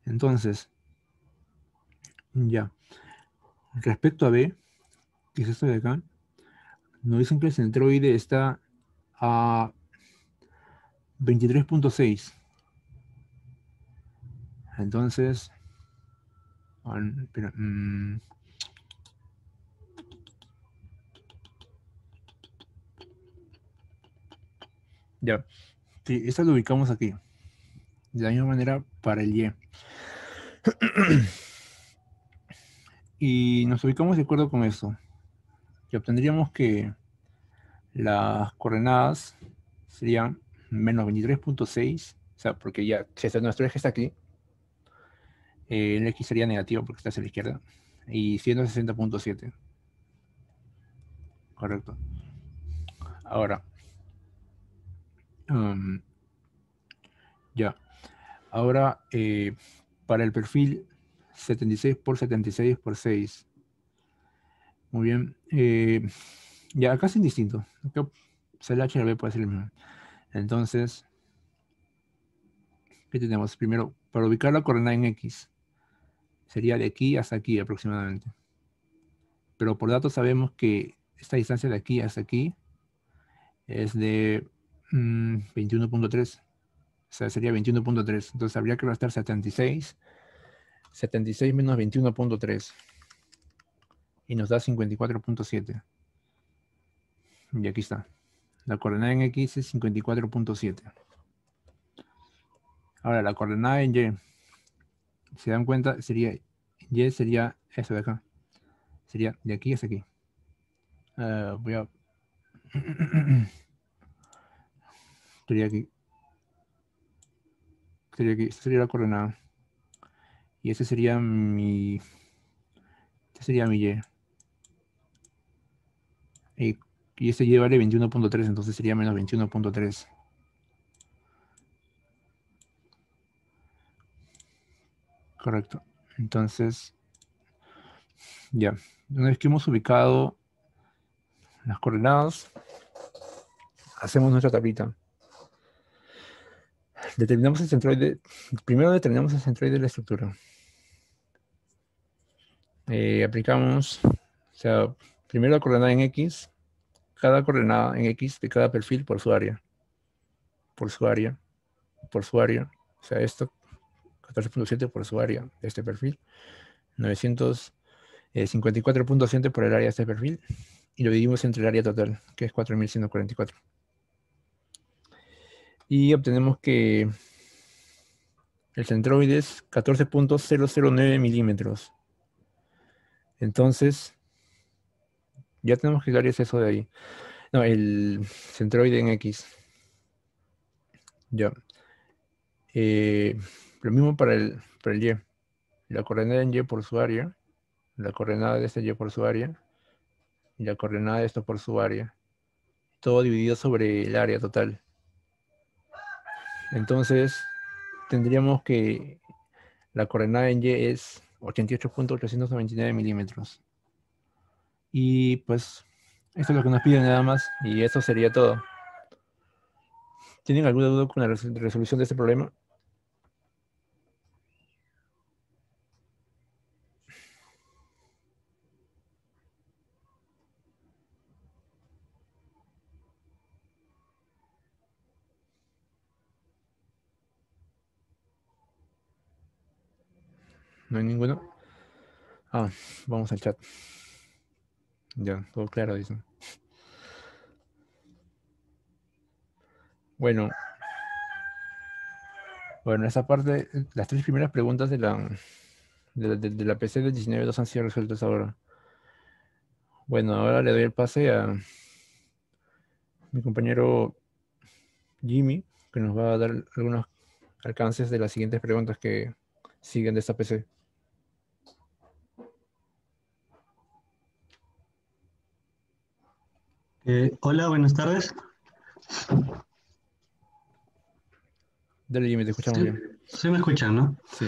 Entonces, ya. Respecto a B, que es esto de acá, nos dicen que el centroide está a 23.6. Entonces, espera, ya. Sí, esta lo ubicamos aquí. De la misma manera para el Y. Y nos ubicamos de acuerdo con esto. Y obtendríamos que las coordenadas serían menos 23.6. O sea, porque ya, si nuestro eje está aquí, el X sería negativo porque está hacia la izquierda. Y 160.7. Correcto. Ahora, ya. Ahora, para el perfil 76 por 76 por 6. Muy bien. Ya, acá es indistinto. Acá, o sea, el H y el B puede ser el mismo. Entonces, ¿qué tenemos? Primero, para ubicar la coordenada en X, sería de aquí hasta aquí aproximadamente. Pero por datos sabemos que esta distancia de aquí hasta aquí es de 21.3. O sea, sería 21.3. Entonces habría que restar 76. 76 menos 21.3. Y nos da 54.7. Y aquí está. La coordenada en X es 54.7. Ahora, la coordenada en Y, si se dan cuenta, Y sería eso de acá. Sería de aquí hasta aquí. Voy a... sería aquí. Sería aquí. Esta sería la coordenada. Y ese sería mi... Este sería mi Y. Y este Y vale 21.3, entonces sería menos 21.3. Correcto. Entonces, ya. Una vez que hemos ubicado las coordenadas, hacemos nuestra tablita. Determinamos el centroide. Primero determinamos el centroide de la estructura. Aplicamos, o sea, primero la coordenada en X, cada coordenada en X de cada perfil por su área. Por su área. Por su área. O sea, esto, 14.7 por su área de este perfil. 954.7 por el área de este perfil. Y lo dividimos entre el área total, que es 4.144. y obtenemos que el centroide es 14.009 milímetros. Entonces, ya tenemos que dar eso de ahí. No, el centroide en X. Ya. Lo mismo para el Y. La coordenada en Y por su área, la coordenada de este Y por su área, y la coordenada de esto por su área. Todo dividido sobre el área total. Entonces, tendríamos que la coordenada en Y es 88.399 milímetros. Y pues, esto es lo que nos piden nada más, y eso sería todo. ¿Tienen alguna duda con la resolución de este problema? ¿No hay ninguno? Ah, vamos al chat. Ya, todo claro, dicen. Bueno, esa parte, las 3 primeras preguntas de la PC del 19.2 han sido resueltas ahora. Bueno, ahora le doy el pase a mi compañero Jimmy, que nos va a dar algunos alcances de las siguientes preguntas que siguen de esta PC. Hola, buenas tardes. Dale, Jimmy, te escuchamos Sí, bien. sí me escuchan, ¿no? Sí.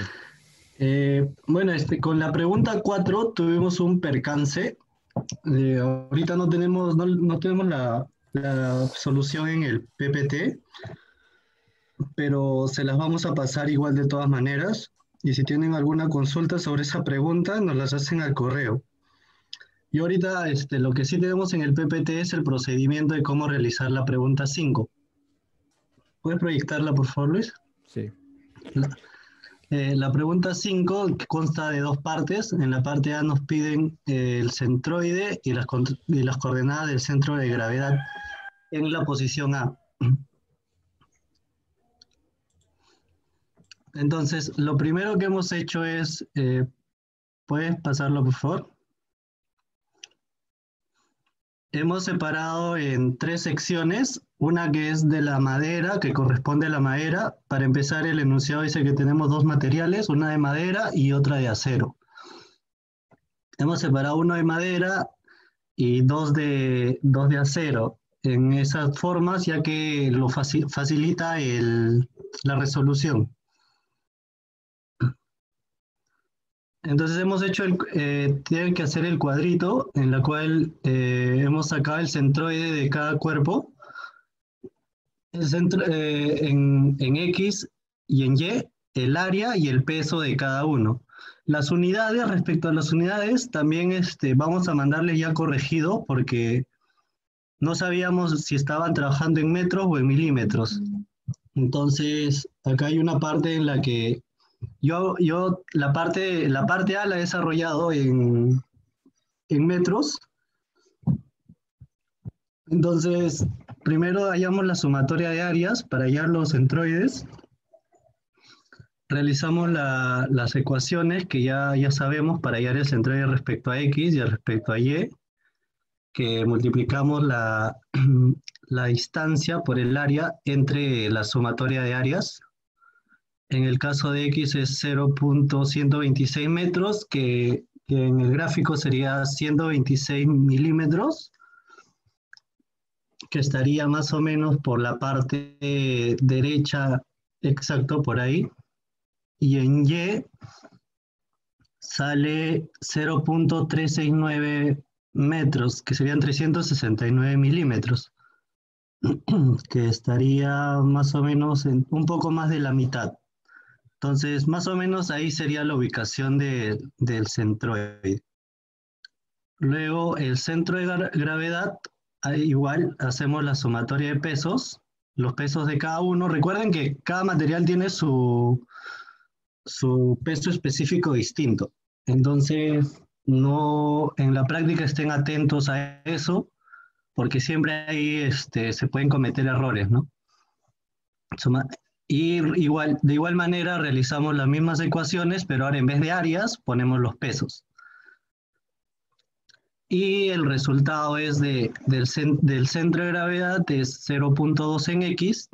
Bueno, con la pregunta 4 tuvimos un percance. Ahorita no tenemos la solución en el PPT, pero se las vamos a pasar igual de todas maneras. Y si tienen alguna consulta sobre esa pregunta, nos las hacen al correo. Y ahorita lo que sí tenemos en el PPT es el procedimiento de cómo realizar la pregunta 5. ¿Puedes proyectarla, por favor, Luis? Sí. La pregunta 5 consta de 2 partes. En la parte A nos piden el centroide y las coordenadas del centro de gravedad en la posición A. Entonces, lo primero que hemos hecho es, ¿puedes pasarlo, por favor? Hemos separado en 3 secciones, una que es de la madera, que corresponde a la madera. Para empezar, el enunciado dice que tenemos 2 materiales, una de madera y otra de acero. Hemos separado uno de madera y dos de acero en esas formas, ya que lo facilita la resolución. Entonces hemos hecho tienen que hacer el cuadrito en la cual hemos sacado el centroide de cada cuerpo, el en X y en Y, el área y el peso de cada uno. Las unidades, respecto a las unidades, también vamos a mandarles ya corregido porque no sabíamos si estaban trabajando en metros o en milímetros. Entonces, acá hay una parte en la que yo la parte A la he desarrollado en metros. Entonces, primero hallamos la sumatoria de áreas para hallar los centroides. Realizamos las ecuaciones que ya sabemos para hallar el centroide respecto a X y respecto a Y, que multiplicamos la distancia por el área entre la sumatoria de áreas. En el caso de X es 0.126 metros, que en el gráfico sería 126 milímetros, que estaría más o menos por la parte derecha, exacto, por ahí. Y en Y sale 0.369 metros, que serían 369 milímetros, que estaría más o menos en un poco más de la mitad. Entonces, más o menos ahí sería la ubicación del centroide. Luego, el centro de gravedad, igual hacemos la sumatoria de pesos, los pesos de cada uno. Recuerden que cada material tiene su peso específico distinto. Entonces, no, en la práctica estén atentos a eso, porque siempre ahí se pueden cometer errores, ¿no? Suma- Y de igual manera realizamos las mismas ecuaciones, pero ahora en vez de áreas ponemos los pesos. Y el resultado es del centro de gravedad es 0.2 en X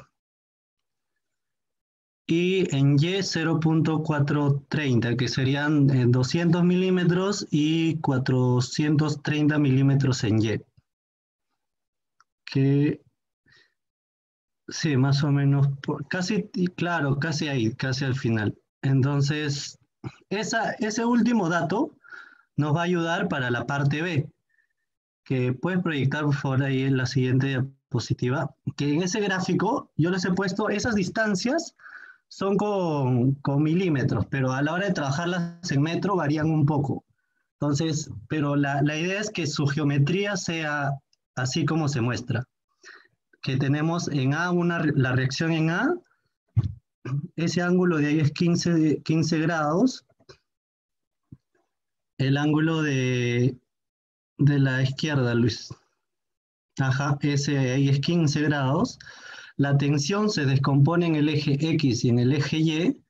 y en Y 0.430, que serían 200 milímetros y 430 milímetros en Y. Que sí, más o menos, casi, claro, casi ahí, casi al final. Entonces, ese último dato nos va a ayudar para la parte B, que puedes proyectar por favor ahí en la siguiente diapositiva, que en ese gráfico yo les he puesto esas distancias son con milímetros, pero a la hora de trabajarlas en metro varían un poco. Entonces, pero la idea es que su geometría sea así como se muestra, que tenemos en A la reacción en A, ese ángulo de ahí es 15 grados, el ángulo de la izquierda, Luis. Ajá, ese ahí es 15 grados. La tensión se descompone en el eje X y en el eje Y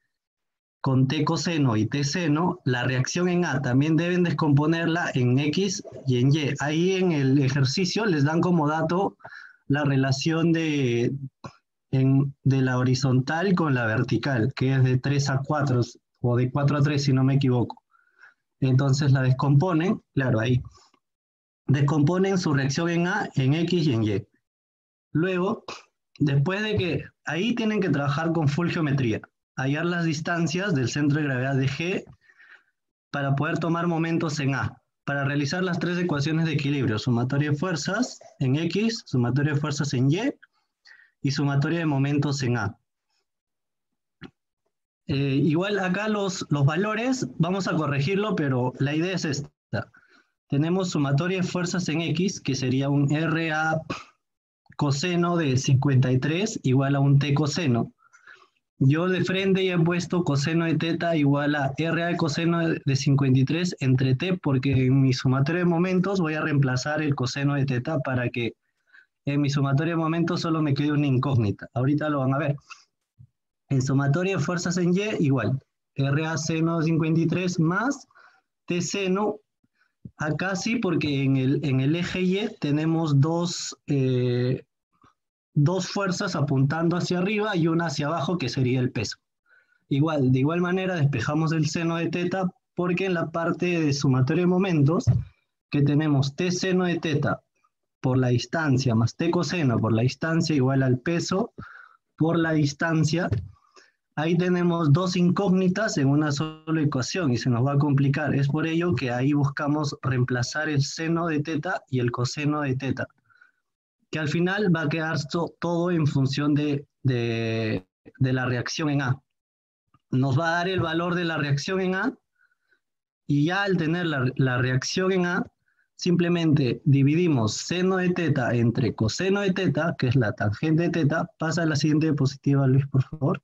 con T coseno y T seno. La reacción en A también deben descomponerla en X y en Y. Ahí en el ejercicio les dan como dato la relación de la horizontal con la vertical, que es de 3 a 4 o de 4 a 3 si no me equivoco. Entonces la descomponen, claro, ahí. Descomponen su reacción en A, en X y en Y. Luego, después de que ahí tienen que trabajar con full geometría, hallar las distancias del centro de gravedad de G para poder tomar momentos en A, para realizar las tres ecuaciones de equilibrio, sumatoria de fuerzas en X, sumatoria de fuerzas en y sumatoria de momentos en A. Igual acá los valores vamos a corregirlo, pero la idea es esta. Tenemos sumatoria de fuerzas en X, que sería un RA coseno de 53 igual a un T coseno. Yo de frente ya he puesto coseno de teta igual a RA de coseno de 53 entre T, porque en mi sumatoria de momentos voy a reemplazar el coseno de teta para que en mi sumatoria de momentos solo me quede una incógnita. Ahorita lo van a ver. En sumatoria de fuerzas en Y, igual. RA seno de 53 más T seno. Acá sí, porque en el eje Y tenemos dos fuerzas apuntando hacia arriba y una hacia abajo, que sería el peso. Igual, de igual manera despejamos el seno de teta, porque en la parte de sumatoria de momentos, que tenemos T seno de teta por la distancia más T coseno por la distancia igual al peso por la distancia, ahí tenemos dos incógnitas en una sola ecuación y se nos va a complicar. Es por ello que ahí buscamos reemplazar el seno de teta y el coseno de teta, que al final va a quedar todo en función de la reacción en A. Nos va a dar el valor de la reacción en A y ya al tener la reacción en A, simplemente dividimos seno de teta entre coseno de teta, que es la tangente de teta. Pasa a la siguiente diapositiva, Luis, por favor.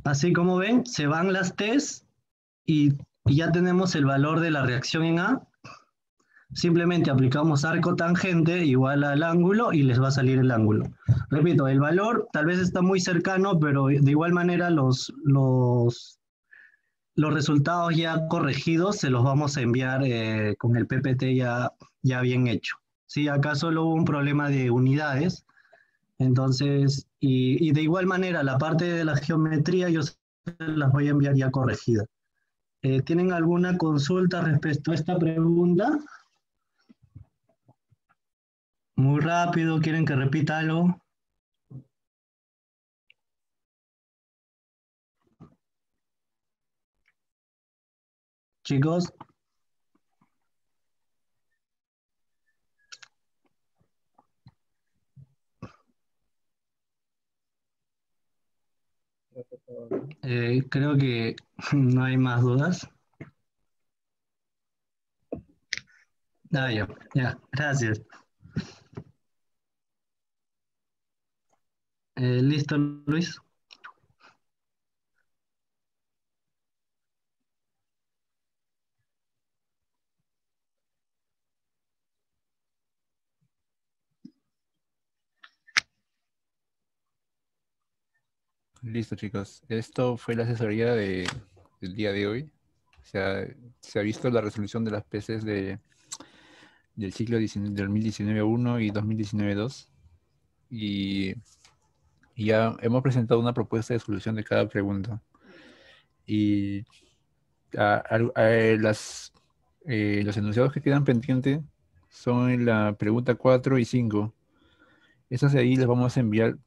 Así como ven, se van las T's y ya tenemos el valor de la reacción en A. Simplemente aplicamos arco tangente igual al ángulo y les va a salir el ángulo. Repito, el valor tal vez está muy cercano, pero de igual manera los resultados ya corregidos se los vamos a enviar con el PPT ya bien hecho. Si acá solo hubo un problema de unidades, entonces, y de igual manera la parte de la geometría yo se las voy a enviar ya corregida. ¿Tienen alguna consulta respecto a esta pregunta? Muy rápido, ¿quieren que repita algo? Chicos, creo que no hay más dudas. Ya, gracias. ¿Listo, Luis? Listo, chicos. Esto fue la asesoría del día de hoy. O sea, se ha visto la resolución de las PCs del ciclo 2019-1 y 2019-2. Y ya hemos presentado una propuesta de solución de cada pregunta. Y los enunciados que quedan pendientes son en la pregunta 4 y 5. Esas de ahí las vamos a enviar,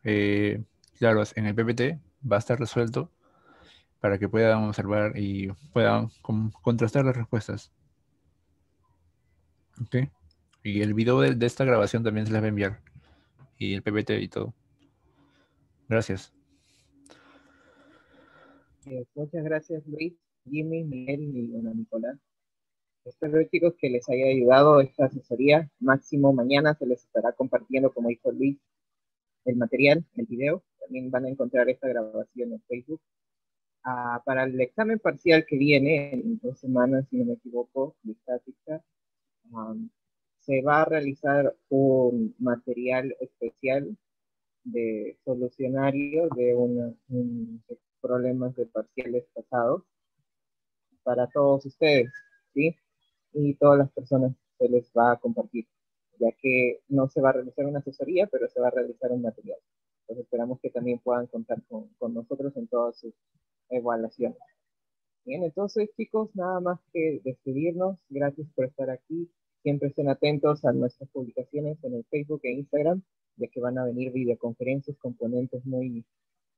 claro, en el PPT va a estar resuelto para que puedan observar y puedan contrastar las respuestas. ¿Ok? Y el video de esta grabación también se las va a enviar. Y el PPT y todo. Gracias. Muchas gracias, Luis, Jimmy, Miguel y bueno, Nicolás. Espero, chicos, que les haya ayudado esta asesoría. Máximo mañana se les estará compartiendo, como dijo Luis, el material, el video. También van a encontrar esta grabación en Facebook. Para el examen parcial que viene, en 2 semanas, si no me equivoco, de estática, se va a realizar un material especial de solucionario de problemas de parciales pasados para todos ustedes, ¿sí? Y todas las personas se les va a compartir, ya que no se va a realizar una asesoría, pero se va a realizar un material. Entonces esperamos que también puedan contar con nosotros en todas sus evaluaciones. Bien, entonces, chicos, nada más que despedirnos. Gracias por estar aquí. Siempre estén atentos a nuestras publicaciones en el Facebook e Instagram, ya que van a venir videoconferencias con ponentes muy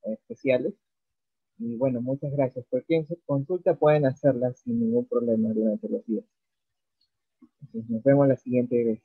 especiales. Y bueno, muchas gracias. Cualquier consulta pueden hacerla sin ningún problema durante los días. Entonces, nos vemos la siguiente vez.